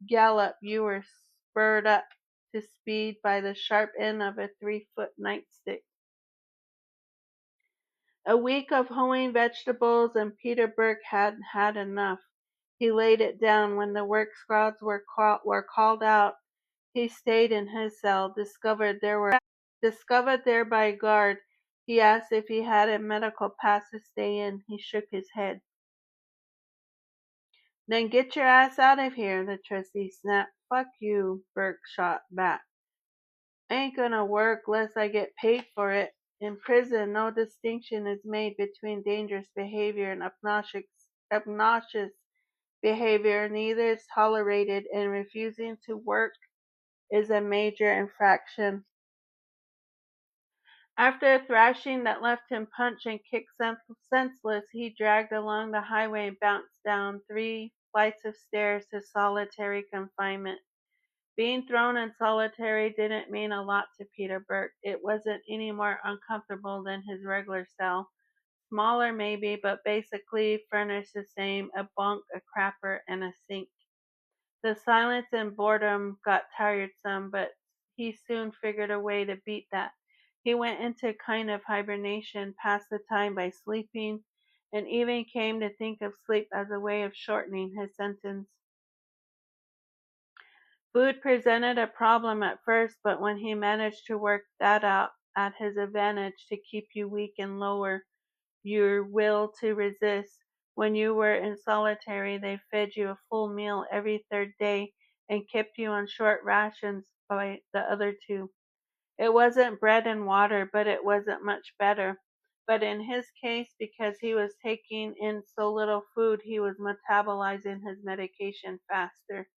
gallop, you were spurred up to speed by the sharp end of a 3-foot nightstick. A week of hoeing vegetables, and Peter Burke had had enough. He laid it down when the work squads were called out. He stayed in his cell, discovered there by a guard. He asked if he had a medical pass to stay in. He shook his head. Then get your ass out of here, the trustee snapped. Fuck you, Burke shot back. Ain't gonna work less I get paid for it. In prison, no distinction is made between dangerous behavior and obnoxious behavior. Neither is tolerated, and refusing to work is a major infraction. After a thrashing that left him punched and kicked senseless, he dragged along the highway and bounced down 3 flights of stairs to solitary confinement. Being thrown in solitary didn't mean a lot to Peter Burke. It wasn't any more uncomfortable than his regular cell. Smaller maybe, but basically furnished the same, a bunk, a crapper, and a sink. The silence and boredom got tiresome, but he soon figured a way to beat that. He went into a kind of hibernation, passed the time by sleeping, and even came to think of sleep as a way of shortening his sentence. Food presented a problem at first, but when he managed to work that out, at his advantage to keep you weak and lower your will to resist. When you were in solitary, they fed you a full meal every third day and kept you on short rations by the other two. It wasn't bread and water, but it wasn't much better. But in his case, because he was taking in so little food, he was metabolizing his medication faster,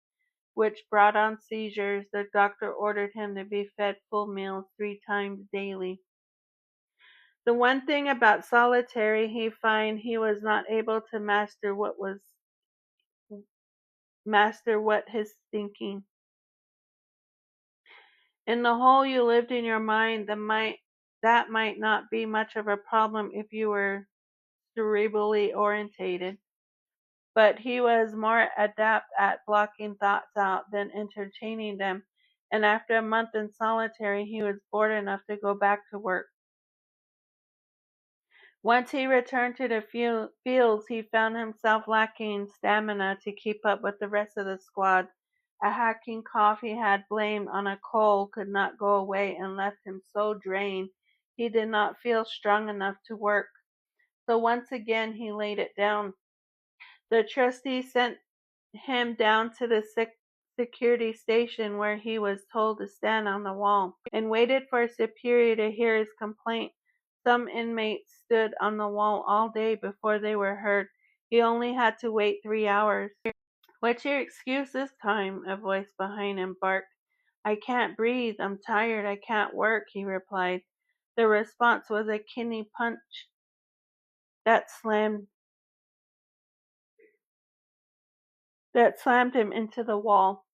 which brought on seizures. The doctor ordered him to be fed full meals 3 times daily. The one thing about solitary he found he was not able to master what his thinking. In the whole you lived in your mind, that might not be much of a problem if you were cerebrally orientated. But he was more adept at blocking thoughts out than entertaining them, and after a month in solitary he was bored enough to go back to work. Once he returned to the fields, he found himself lacking stamina to keep up with the rest of the squad. A hacking cough he had blamed on a cold could not go away and left him so drained he did not feel strong enough to work. So once again he laid it down. The trustee sent him down to the security station where he was told to stand on the wall and waited for a superior to hear his complaint. Some inmates stood on the wall all day before they were heard. He only had to wait 3 hours. "What's your excuse this time?" a voice behind him barked. "I can't breathe. I'm tired. I can't work," he replied. The response was a kidney punch that slammed him into the wall.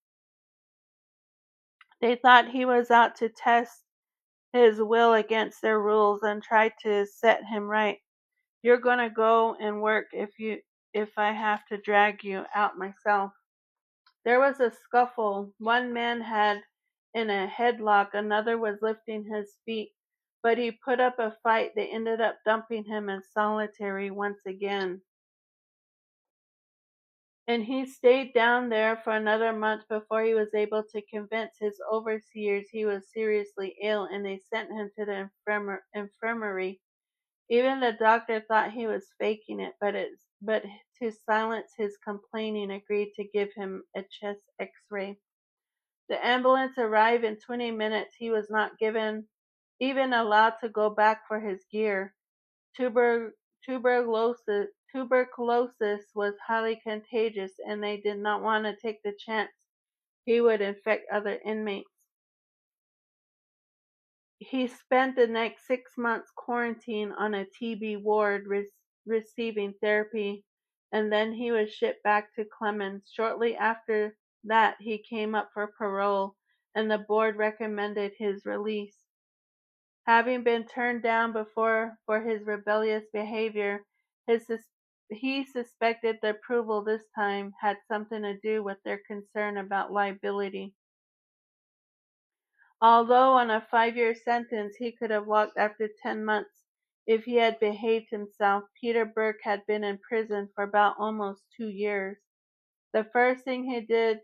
They thought he was out to test his will against their rules and tried to set him right. "You're going to go and work if I have to drag you out myself." There was a scuffle. One man had in a headlock, another was lifting his feet, but he put up a fight. They ended up dumping him in solitary once again. And he stayed down there for another month before he was able to convince his overseers he was seriously ill, and they sent him to the infirmary. Even the doctor thought he was faking it, but to silence his complaining agreed to give him a chest x-ray. The ambulance arrived in 20 minutes. He was not even allowed to go back for his gear. Tuberculosis was highly contagious, and they did not want to take the chance he would infect other inmates. He spent the next 6 months quarantined on a TB ward receiving therapy, and then he was shipped back to Clemens. Shortly after that, he came up for parole, and the board recommended his release. Having been turned down before for his rebellious behavior, he suspected the approval this time had something to do with their concern about liability. Although on a 5-year sentence, he could have walked after 10 months if he had behaved himself. Peter Burke had been in prison for about almost 2 years. The first thing he did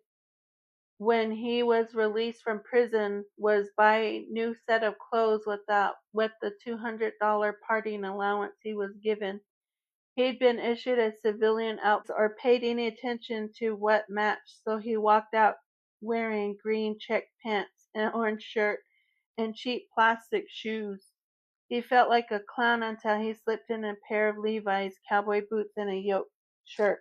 when he was released from prison was buy a new set of clothes with the $200 parting allowance he was given. He'd been issued a civilian outfit or paid any attention to what matched, so he walked out wearing green checked pants, an orange shirt, and cheap plastic shoes. He felt like a clown until he slipped in a pair of Levi's cowboy boots and a yoke shirt.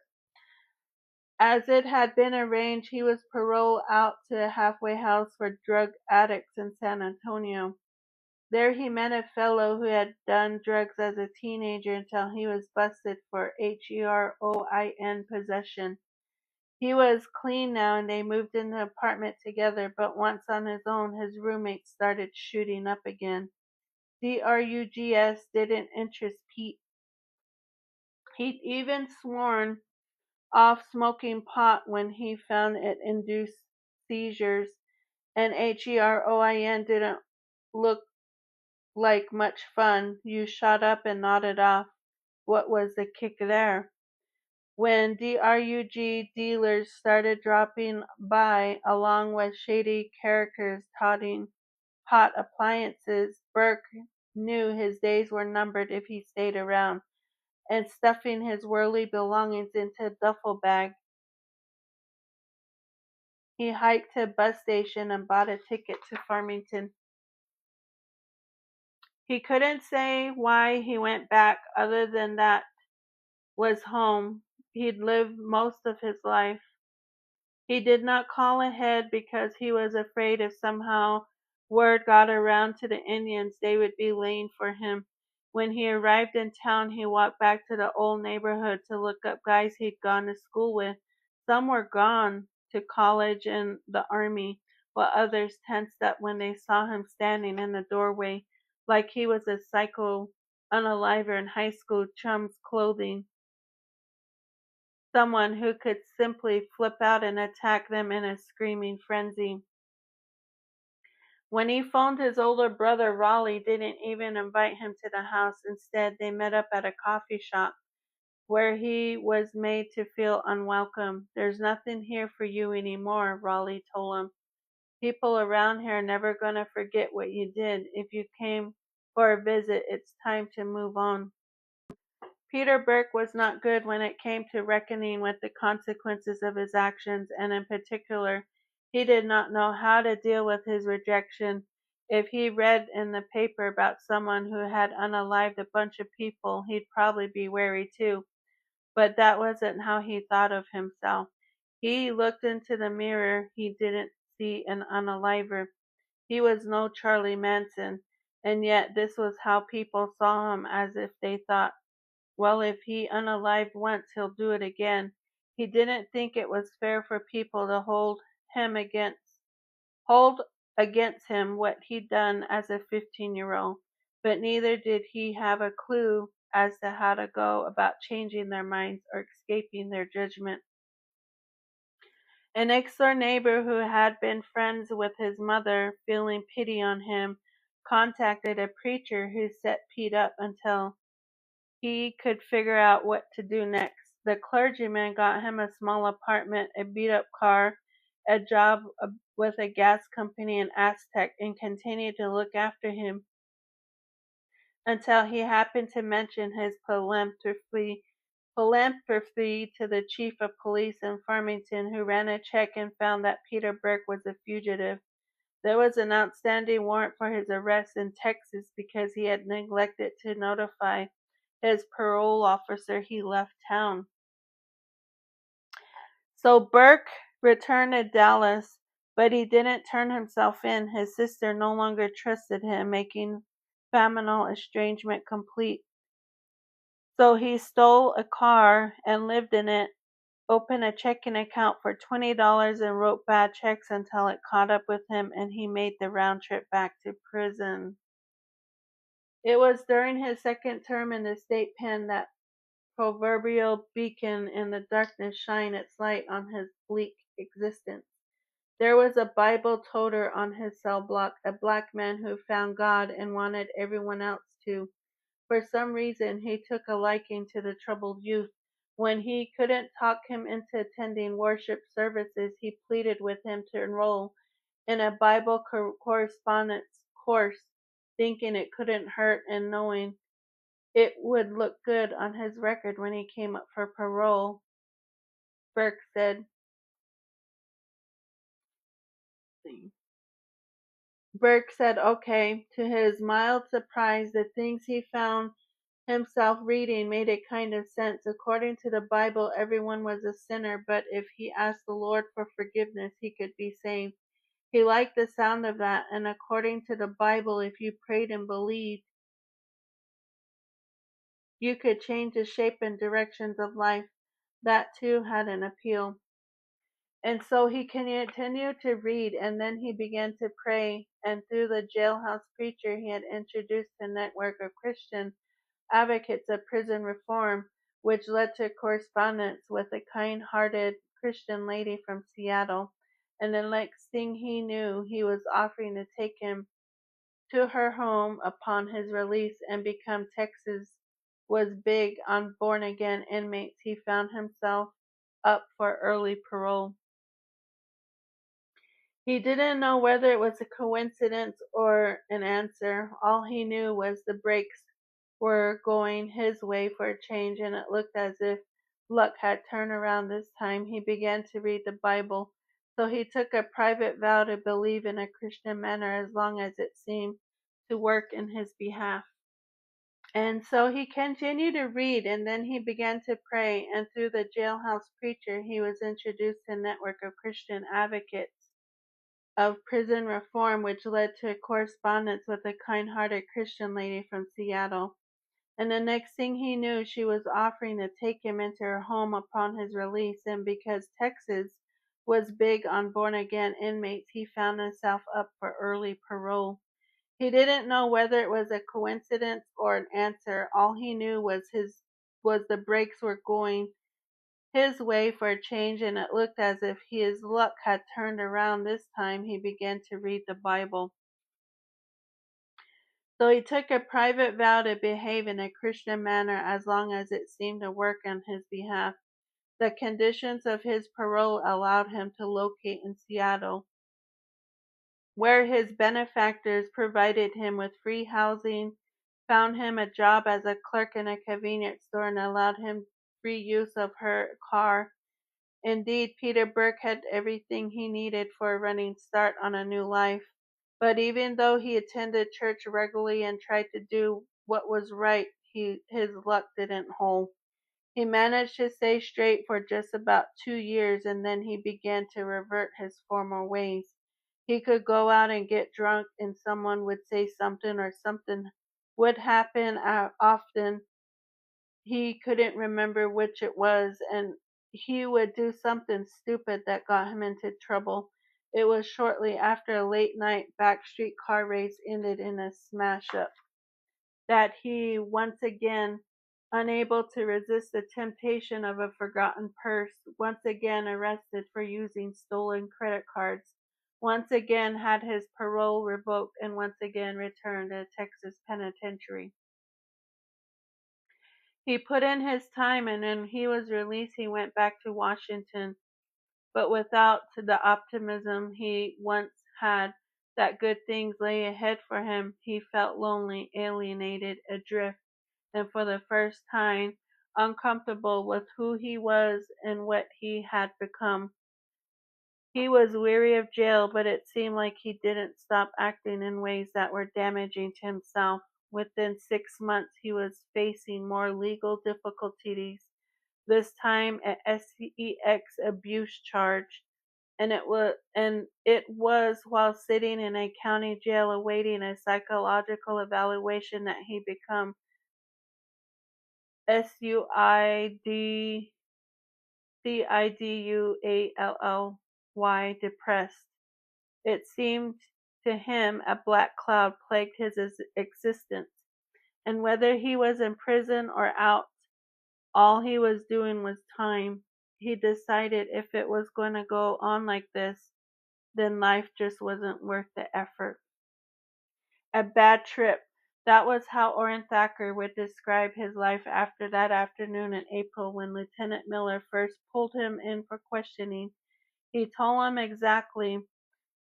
As it had been arranged, he was paroled out to a halfway house for drug addicts in San Antonio. There he met a fellow who had done drugs as a teenager until he was busted for heroin possession. He was clean now, and they moved in the apartment together, but once on his own, his roommates started shooting up again. Drugs didn't interest Pete. He'd even sworn off smoking pot when he found it induced seizures, and heroin didn't look like much fun. You shot up and nodded off. What was the kick there? When drug dealers started dropping by, along with shady characters touting pot appliances, Burke knew his days were numbered if he stayed around, and stuffing his worldly belongings into a duffel bag, he hiked to a bus station and bought a ticket to Farmington. He couldn't say why he went back other than that was home he'd lived most of his life. He did not call ahead because he was afraid if somehow word got around to the Indians they would be laying for him. When he arrived in town, he walked back to the old neighborhood to look up guys he'd gone to school with. Some were gone to college and the army, while others tensed up when they saw him standing in the doorway like he was a psycho unaliver in high school chum's clothing, someone who could simply flip out and attack them in a screaming frenzy. When he phoned his older brother, Raleigh didn't even invite him to the house. Instead, they met up at a coffee shop where he was made to feel unwelcome. "There's nothing here for you anymore," Raleigh told him. "People around here are never going to forget what you did. If you came for a visit, it's time to move on." Peter Burke was not good when it came to reckoning with the consequences of his actions, and in particular, he did not know how to deal with his rejection. If he read in the paper about someone who had unalived a bunch of people, he'd probably be wary too. But that wasn't how he thought of himself. He looked into the mirror. He didn't see an unaliver. He was no Charlie Manson, and yet this was how people saw him, as if they thought, well, if he unalived once, he'll do it again. He didn't think it was fair for people to hold against him what he'd done as a 15-year-old, but neither did he have a clue as to how to go about changing their minds or escaping their judgment. An next-door neighbor who had been friends with his mother, feeling pity on him, contacted a preacher who set Pete up until he could figure out what to do next. The clergyman got him a small apartment, a beat-up car, a job with a gas company in Aztec, and continued to look after him until he happened to mention his philanthropy to the chief of police in Farmington, who ran a check and found that Peter Burke was a fugitive. There was an outstanding warrant for his arrest in Texas because he had neglected to notify his parole officer he left town. So Burke returned to Dallas, but he didn't turn himself in. His sister no longer trusted him, making familial estrangement complete. So he stole a car and lived in it, opened a checking account for $20 and wrote bad checks until it caught up with him and he made the round trip back to prison. It was during his second term in the state pen that proverbial beacon in the darkness shine its light on his bleak existence. There was a Bible toter on his cell block, a black man who found God and wanted everyone else to. For some reason, he took a liking to the troubled youth. When he couldn't talk him into attending worship services, he pleaded with him to enroll in a Bible correspondence course, thinking it couldn't hurt and knowing it would look good on his record when he came up for parole. Burke said. Burke said okay. To his mild surprise, the things he found himself reading made a kind of sense. According to the Bible, everyone was a sinner, but if he asked the Lord for forgiveness, he could be saved. He liked the sound of that, and according to the Bible, if you prayed and believed, you could change the shape and directions of life. That too had an appeal. And so he continued to read, and then he began to pray, and through the jailhouse preacher he had introduced a network of Christian advocates of prison reform, which led to correspondence with a kind-hearted Christian lady from Seattle. And the next thing he knew, he was offering to take him to her home upon his release and become Texas was big on born-again inmates. He found himself up for early parole. He didn't know whether it was a coincidence or an answer. All he knew was the brakes were going his way for a change, and it looked as if luck had turned around this time. He began to read the Bible, so he took a private vow to believe in a Christian manner as long as it seemed to work in his behalf. And so he continued to read, and then he began to pray, and through the jailhouse preacher he was introduced to a network of Christian advocates of prison reform, which led to a correspondence with a kind-hearted Christian lady from Seattle. And the next thing he knew, she was offering to take him into her home upon his release, and because Texas was big on born-again inmates, he found himself up for early parole. He didn't know whether it was a coincidence or an answer. All he knew was the brakes were going his way for a change, and it looked as if his luck had turned around this time. He began to read the Bible. So he took a private vow to behave in a Christian manner as long as it seemed to work on his behalf. The conditions of his parole allowed him to locate in Seattle, where his benefactors provided him with free housing, found him a job as a clerk in a convenience store, and allowed him free use of her car. Indeed, Peter Burke had everything he needed for a running start on a new life. But even though he attended church regularly and tried to do what was right, his luck didn't hold. He managed to stay straight for just about 2 years, and then he began to revert his former ways. He could go out and get drunk, and someone would say something, or something would happen often. He couldn't remember which it was, and he would do something stupid that got him into trouble. It was shortly after a late night backstreet car race ended in a smash up that he once again, unable to resist the temptation of a forgotten purse, once again arrested for using stolen credit cards, once again had his parole revoked, and once again returned to a Texas penitentiary. He put in his time, and when he was released he went back to Washington, but without the optimism he once had that good things lay ahead for him. He felt lonely, alienated, adrift, and for the first time uncomfortable with who he was and what he had become. He was weary of jail, but it seemed like he didn't stop acting in ways that were damaging to himself. Within 6 months he was facing more legal difficulties, this time a sex abuse charge, and it was while sitting in a county jail awaiting a psychological evaluation that he became SUIDCIDUALLY depressed. It seemed to him a black cloud plagued his existence, and whether he was in prison or out, all he was doing was time. He decided if it was going to go on like this, then life just wasn't worth the effort. A bad trip. That was how Orrin Thacker would describe his life after that afternoon in April when Lieutenant Miller first pulled him in for questioning. He told him exactly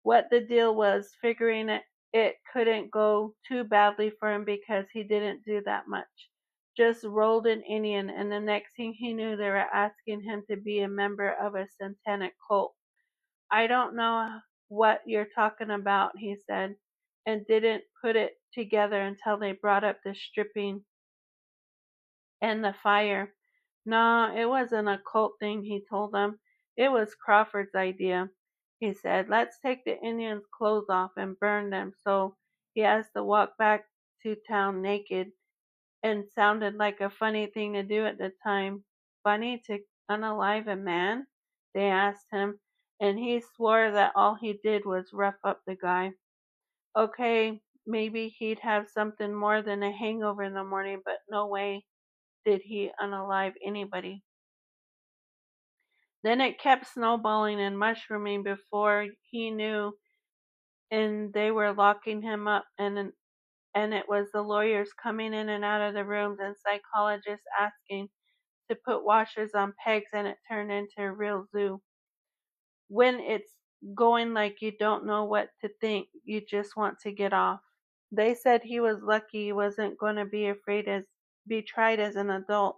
what the deal was, figuring it couldn't go too badly for him because he didn't do that much. Just rolled an Indian, and the next thing he knew they were asking him to be a member of a satanic cult. "I don't know what you're talking about," he said, and didn't put it together until they brought up the stripping and the fire. "No, it wasn't a cult thing," he told them. "It was Crawford's idea." He said, "Let's take the Indians' clothes off and burn them so he has to walk back to town naked," and sounded like a funny thing to do at the time. Funny to unalive a man? They asked him, and he swore that all he did was rough up the guy. Okay, maybe he'd have something more than a hangover in the morning, but no way did he unalive anybody. Then it kept snowballing and mushrooming before he knew, and they were locking him up, and it was the lawyers coming in and out of the rooms and psychologists asking to put washers on pegs, and it turned into a real zoo. When going like you don't know what to think, you just want to get off. They said he was lucky he wasn't going to be tried as an adult,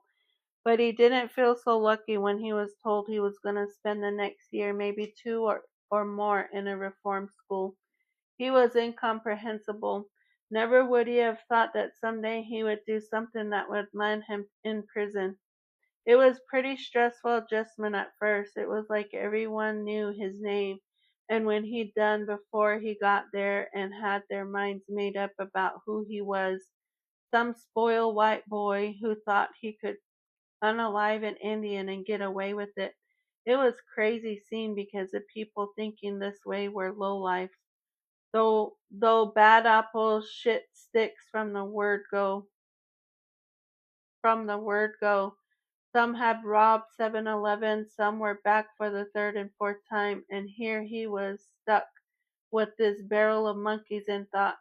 but he didn't feel so lucky when he was told he was going to spend the next year, maybe two or more, in a reform school. He was incomprehensible. Never would he have thought that someday he would do something that would land him in prison. It was pretty stressful adjustment at first. It was like everyone knew his name and when he'd done before he got there and had their minds made up about who he was. Some spoiled white boy who thought he could unalive an Indian and get away with it. It was crazy scene because the people thinking this way were lowlifes. Though bad apples shit sticks from the word go. Some had robbed 7-Eleven, some were back for the third and fourth time, and here he was stuck with this barrel of monkeys and thought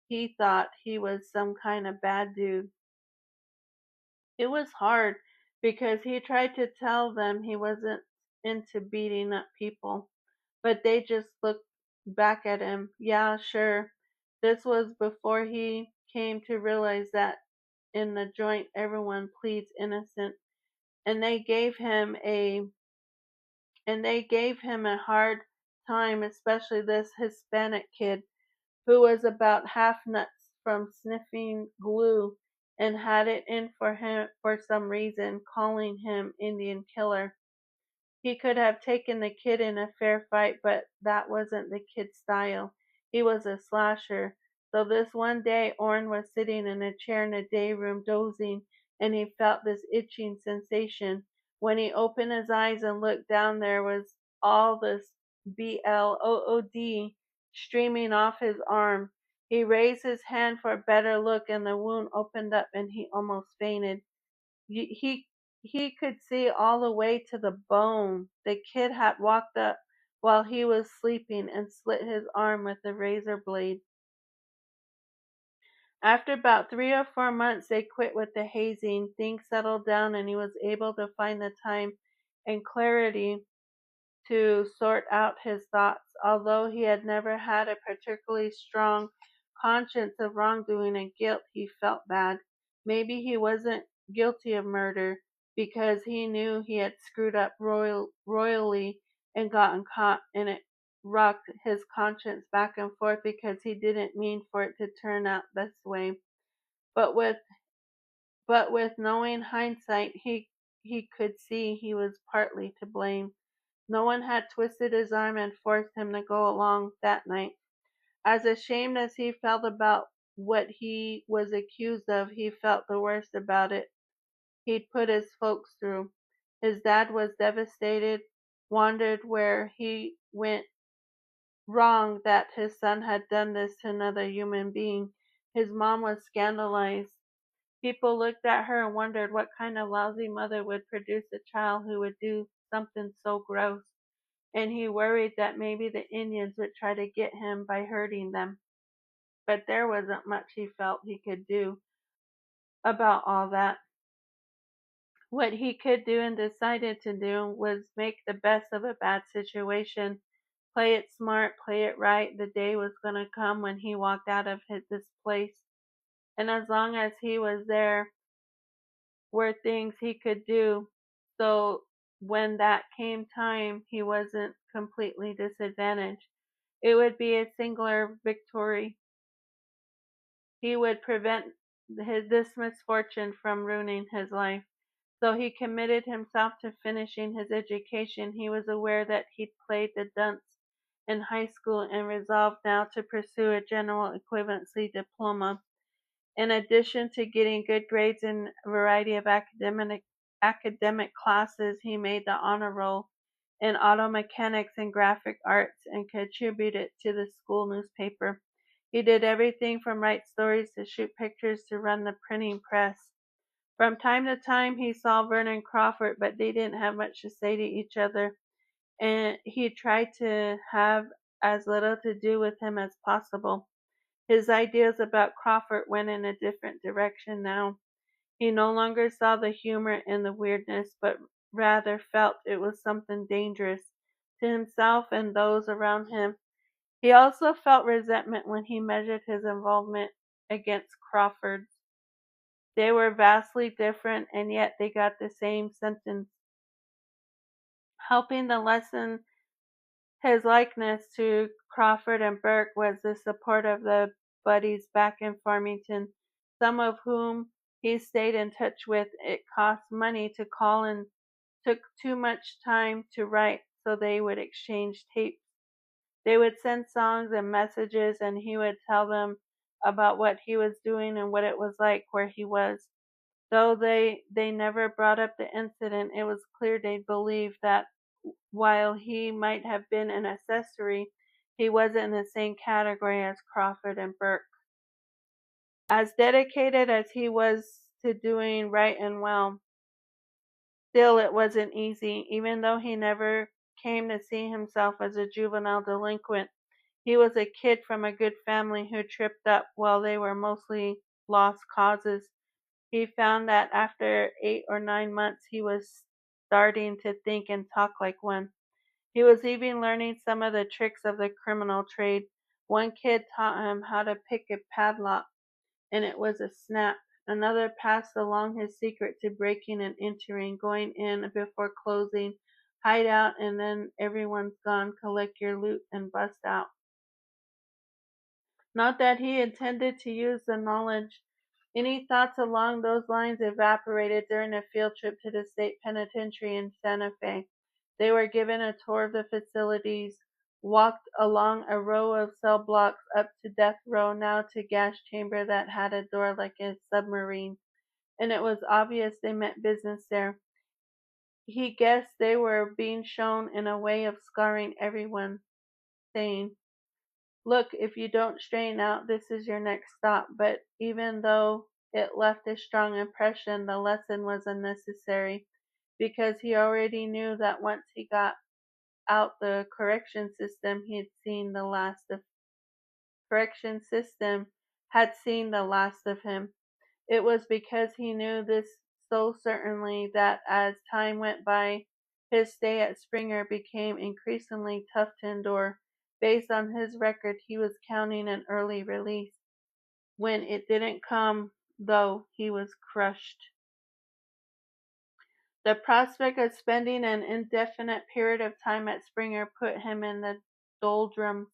he was some kind of bad dude. It was hard because he tried to tell them he wasn't into beating up people, but they just looked back at him. Yeah, sure. This was before he came to realize that in the joint everyone pleads innocent, and they gave him a hard time, especially this Hispanic kid who was about half nuts from sniffing glue and had it in for him for some reason, calling him Indian killer. He could have taken the kid in a fair fight, but that wasn't the kid's style. He was a slasher. So this one day Orrin was sitting in a chair in a day room dozing, and he felt this itching sensation. When he opened his eyes and looked down, there was all this blood streaming off his arm. He raised his hand for a better look, and the wound opened up and he almost fainted. He could see all the way to the bone. The kid had walked up while he was sleeping and slit his arm with a razor blade. After about 3 or 4 months they quit with the hazing. Things settled down and he was able to find the time and clarity to sort out his thoughts. Although he had never had a particularly strong conscience of wrongdoing and guilt, he felt bad. Maybe he wasn't guilty of murder because he knew he had screwed up royally and gotten caught, and it rocked his conscience back and forth because he didn't mean for it to turn out this way. But with knowing hindsight, he could see he was partly to blame. No one had twisted his arm and forced him to go along that night. As ashamed as he felt about what he was accused of, he felt the worst about it he'd put his folks through. His dad was devastated, wondered where he went wrong that his son had done this to another human being. His mom was scandalized. People looked at her and wondered what kind of lousy mother would produce a child who would do something so gross, and he worried that maybe the Indians would try to get him by hurting them. But there wasn't much he felt he could do about all that. What he could do and decided to do was make the best of a bad situation. Play it smart, play it right. The day was going to come when he walked out of this place. And as long as he was there, were things he could do. So when that came time, he wasn't completely disadvantaged. It would be a singular victory. He would prevent this misfortune from ruining his life. So he committed himself to finishing his education. He was aware that he'd played the dunce in high school and resolved now to pursue a general equivalency diploma. In addition to getting good grades in a variety of academic classes, he made the honor roll in auto mechanics and graphic arts and contributed to the school newspaper. He did everything from write stories to shoot pictures to run the printing press. From time to time he saw Vernon Crawford, but they didn't have much to say to each other, and he tried to have as little to do with him as possible. His ideas about Crawford went in a different direction now. He no longer saw the humor in the weirdness, but rather felt it was something dangerous. to himself and those around him. He also felt resentment when he measured his involvement against Crawford's. They were vastly different, and yet they got the same sentence. Helping to lessen his likeness to Crawford and Burke was the support of the buddies back in Farmington, some of whom he stayed in touch with. It cost money to call and took too much time to write, so they would exchange tapes. They would send songs and messages, and he would tell them about what he was doing and what it was like where he was. Though they never brought up the incident, it was clear they believed that while he might have been an accessory, he wasn't in the same category as Crawford and Burke. As dedicated as he was to doing right and well, still it wasn't easy. Even though he never came to see himself as a juvenile delinquent, he was a kid from a good family who tripped up while they were mostly lost causes. He found that after 8 or 9 months he was starting to think and talk like one. He was even learning some of the tricks of the criminal trade. One kid taught him how to pick a padlock, and it was a snap. Another passed along his secret to breaking and entering, going in before closing, hide out, and then everyone's gone, collect your loot, and bust out. Not that he intended to use the knowledge. Any thoughts along those lines evaporated during a field trip to the state penitentiary in Santa Fe. They were given a tour of the facilities, walked along a row of cell blocks up to death row, now to gas chamber that had a door like a submarine, and it was obvious they meant business there. He guessed they were being shown in a way of scarring everyone, saying, "Look, if you don't straighten out, this is your next stop." But even though it left a strong impression, the lesson was unnecessary, because he already knew that once he got out the correction system had seen the last of him. It was because he knew this so certainly that as time went by, his stay at Springer became increasingly tough to endure. Based on his record, he was counting an early release. When it didn't come, though, he was crushed. The prospect of spending an indefinite period of time at Springer put him in the doldrums.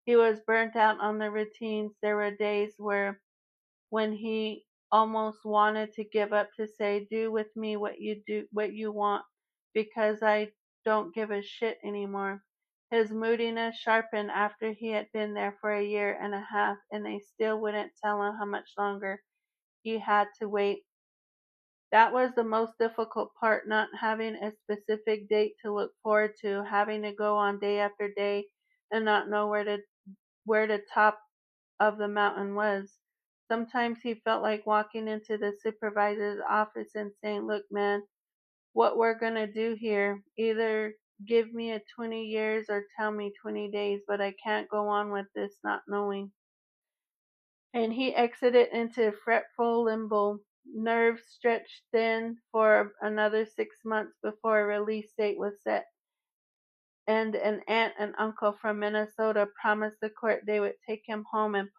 He was burnt out on the routines. There were days when he almost wanted to give up, to say, "Do with me what you want, because I don't give a shit anymore." His moodiness sharpened after he had been there for 1.5 years, and they still wouldn't tell him how much longer he had to wait. That was the most difficult part, not having a specific date to look forward to, having to go on day after day and not know where the top of the mountain was. Sometimes he felt like walking into the supervisor's office and saying, "Look, man, what we're going to do here, either give me a 20 years or tell me 20 days, but I can't go on with this not knowing." And he exited into fretful limbo, nerves stretched thin for another 6 months before a release date was set, and an aunt and uncle from Minnesota promised the court they would take him home and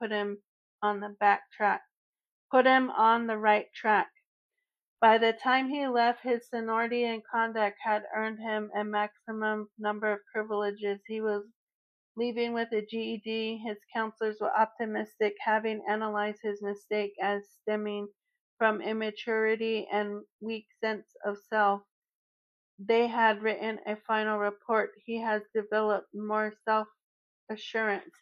on the put him on the right track. By the time he left, his seniority and conduct had earned him a maximum number of privileges. He was leaving with a GED. His counselors were optimistic, having analyzed his mistake as stemming from immaturity and weak sense of self. They had written a final report. "He has developed more self-assurance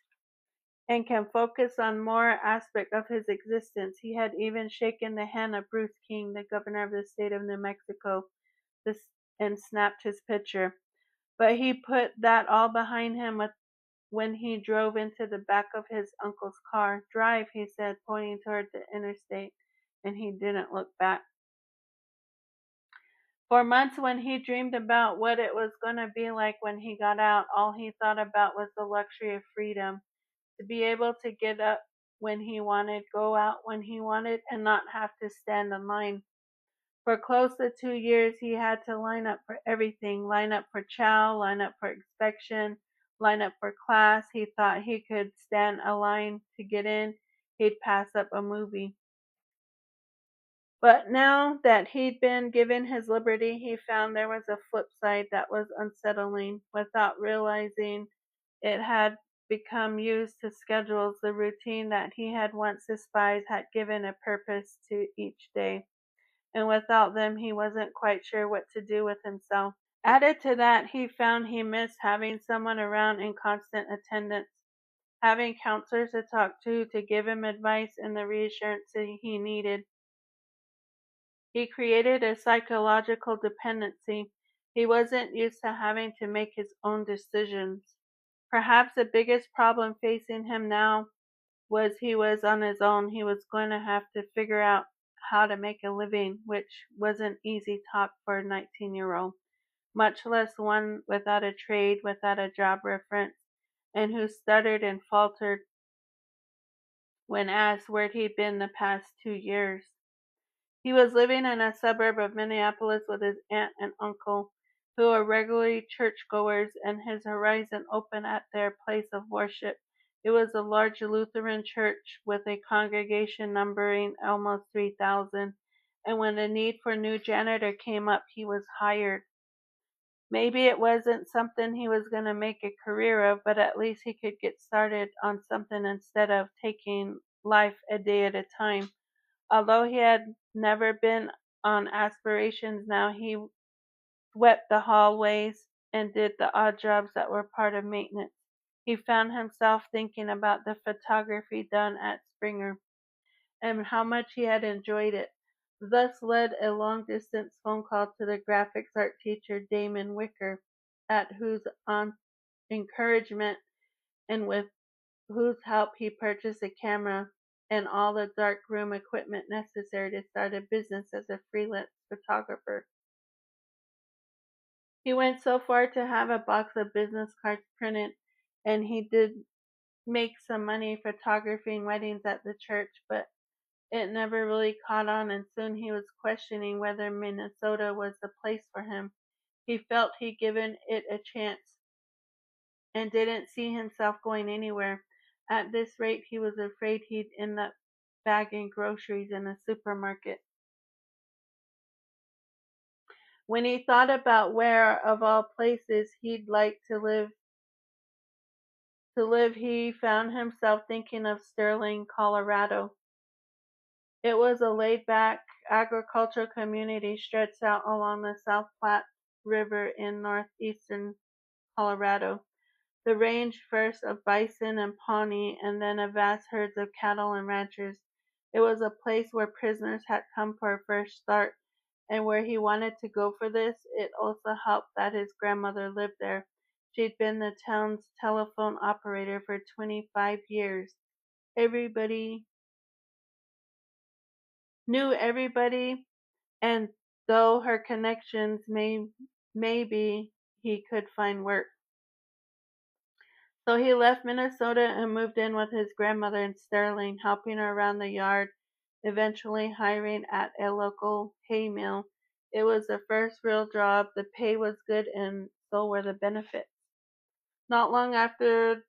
and can focus on more aspects of his existence." He had even shaken the hand of Bruce King, the governor of the state of New Mexico, and snapped his picture. But he put that all behind him when he drove into the back of his uncle's car. "Drive," he said, pointing toward the interstate, and he didn't look back. For months, when he dreamed about what it was going to be like when he got out, all he thought about was the luxury of freedom, to be able to get up when he wanted, go out when he wanted, and not have to stand in line. For close to 2 years, he had to line up for everything, line up for chow, line up for inspection, line up for class. He thought he could stand a line to get in. He'd pass up a movie. But now that he'd been given his liberty, he found there was a flip side that was unsettling. Without realizing it had become used to schedules, the routine that he had once despised had given a purpose to each day, and without them he wasn't quite sure what to do with himself. Added to that, he found he missed having someone around in constant attendance, having counselors to talk to give him advice and the reassurance that he needed. He created a psychological dependency. He wasn't used to having to make his own decisions. Perhaps the biggest problem facing him now was he was on his own. He was going to have to figure out how to make a living, which wasn't easy talk for a 19-year-old, much less one without a trade, without a job reference, and who stuttered and faltered when asked where he'd been the past 2 years. He was living in a suburb of Minneapolis with his aunt and uncle, who were regularly churchgoers, and his horizon open at their place of worship. It was a large Lutheran church with a congregation numbering almost 3,000, and when the need for a new janitor came up, he was hired. Maybe it wasn't something he was going to make a career of, but at least he could get started on something instead of taking life a day at a time. Although he had never been on aspirations, now he swept the hallways and did the odd jobs that were part of maintenance. He found himself thinking about the photography done at Springer and how much he had enjoyed it. Thus led a long-distance phone call to the graphics art teacher Damon Wicker, at whose encouragement and with whose help he purchased a camera and all the darkroom equipment necessary to start a business as a freelance photographer. He went so far to have a box of business cards printed, and he did make some money photographing weddings at the church, but it never really caught on, and soon he was questioning whether Minnesota was the place for him. He felt he'd given it a chance and didn't see himself going anywhere. At this rate, he was afraid he'd end up bagging groceries in a supermarket. When he thought about where, of all places, he'd like to live, he found himself thinking of Sterling, Colorado. It was a laid-back agricultural community stretched out along the South Platte River in northeastern Colorado. The range first of bison and Pawnee, and then of vast herds of cattle and ranchers. It was a place where prisoners had come for a fresh start, and where he wanted to go for this. It also helped that his grandmother lived there. She'd been the town's telephone operator for 25 years. Everybody knew everybody, and though her connections maybe he could find work. So he left Minnesota and moved in with his grandmother in Sterling, helping her around the yard, eventually hiring at a local hay mill. It was the first real job. The pay was good and so were the benefits. Not long after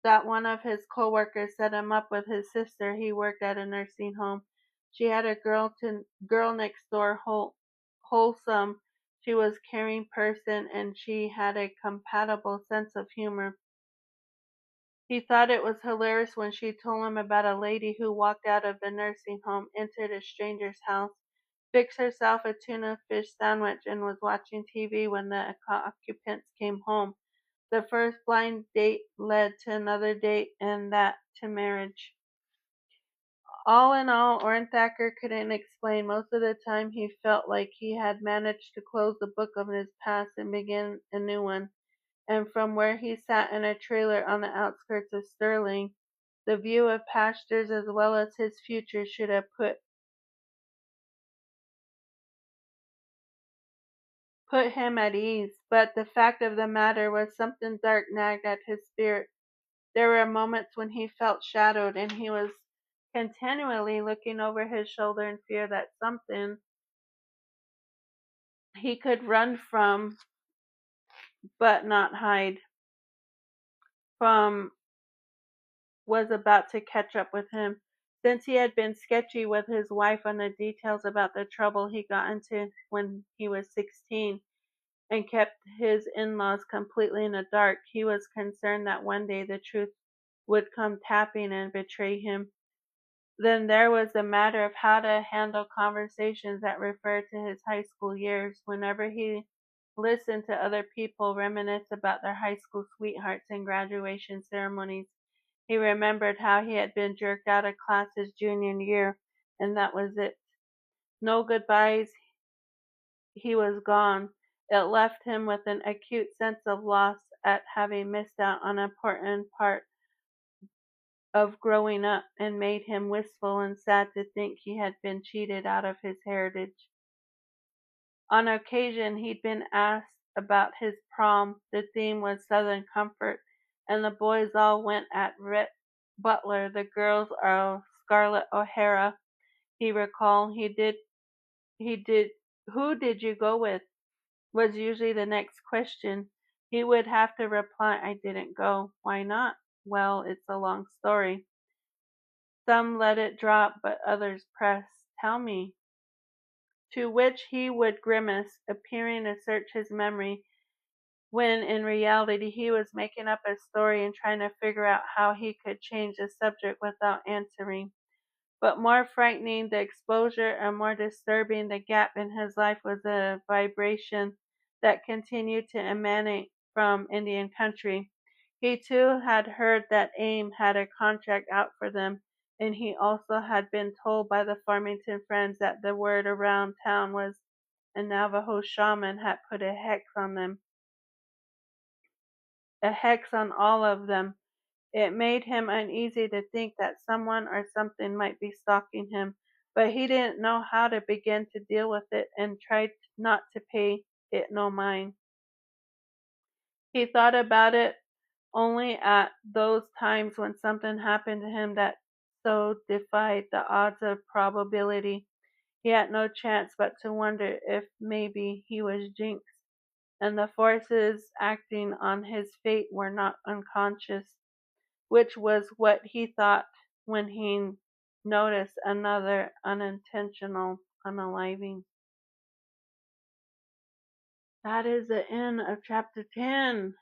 that, one of his coworkers set him up with his sister. He worked at a nursing home. She had a girl next door, wholesome. She was a caring person, and she had a compatible sense of humor. He thought it was hilarious when she told him about a lady who walked out of the nursing home, entered a stranger's house, fixed herself a tuna fish sandwich, and was watching TV when the occupants came home. The first blind date led to another date, and that to marriage. All in all, Ornthacker couldn't explain. Most of the time he felt like he had managed to close the book of his past and begin a new one. And from where he sat in a trailer on the outskirts of Sterling, the view of pastures as well as his future should have put him at ease. But the fact of the matter was something dark nagged at his spirit. There were moments when he felt shadowed, and he was continually looking over his shoulder in fear that something he could run from but not hide from was about to catch up with him. Since he had been sketchy with his wife on the details about the trouble he got into when he was 16 and kept his in-laws completely in the dark, he was concerned that one day the truth would come tapping and betray him. Then there was the matter of how to handle conversations that referred to his high school years. Whenever he listened to other people reminisce about their high school sweethearts and graduation ceremonies, he remembered how he had been jerked out of class his junior year, and that was it. No goodbyes, he was gone. It left him with an acute sense of loss at having missed out on an important part of growing up, and made him wistful and sad to think he had been cheated out of his heritage. On occasion he'd been asked about his prom. The theme was Southern comfort, and the boys all went at Rhett Butler, the girls are Scarlett O'Hara. He recalled he did who did you go with? Was usually the next question. He would have to reply, I didn't go. Why not? Well, it's a long story. Some let it drop, but others pressed. Tell me. To which he would grimace, appearing to search his memory, when in reality he was making up a story and trying to figure out how he could change the subject without answering. But more frightening the exposure and more disturbing the gap in his life was a vibration that continued to emanate from Indian country. He too had heard that AIM had a contract out for them, and he also had been told by the Farmington friends that the word around town was a Navajo shaman had put a hex on all of them. It made him uneasy to think that someone or something might be stalking him, but he didn't know how to begin to deal with it and tried not to pay it no mind. He thought about it only at those times when something happened to him that so defied the odds of probability. He had no chance but to wonder if maybe he was jinxed, and the forces acting on his fate were not unconscious, which was what he thought when he noticed another unintentional unaliving. That is the end of chapter 10.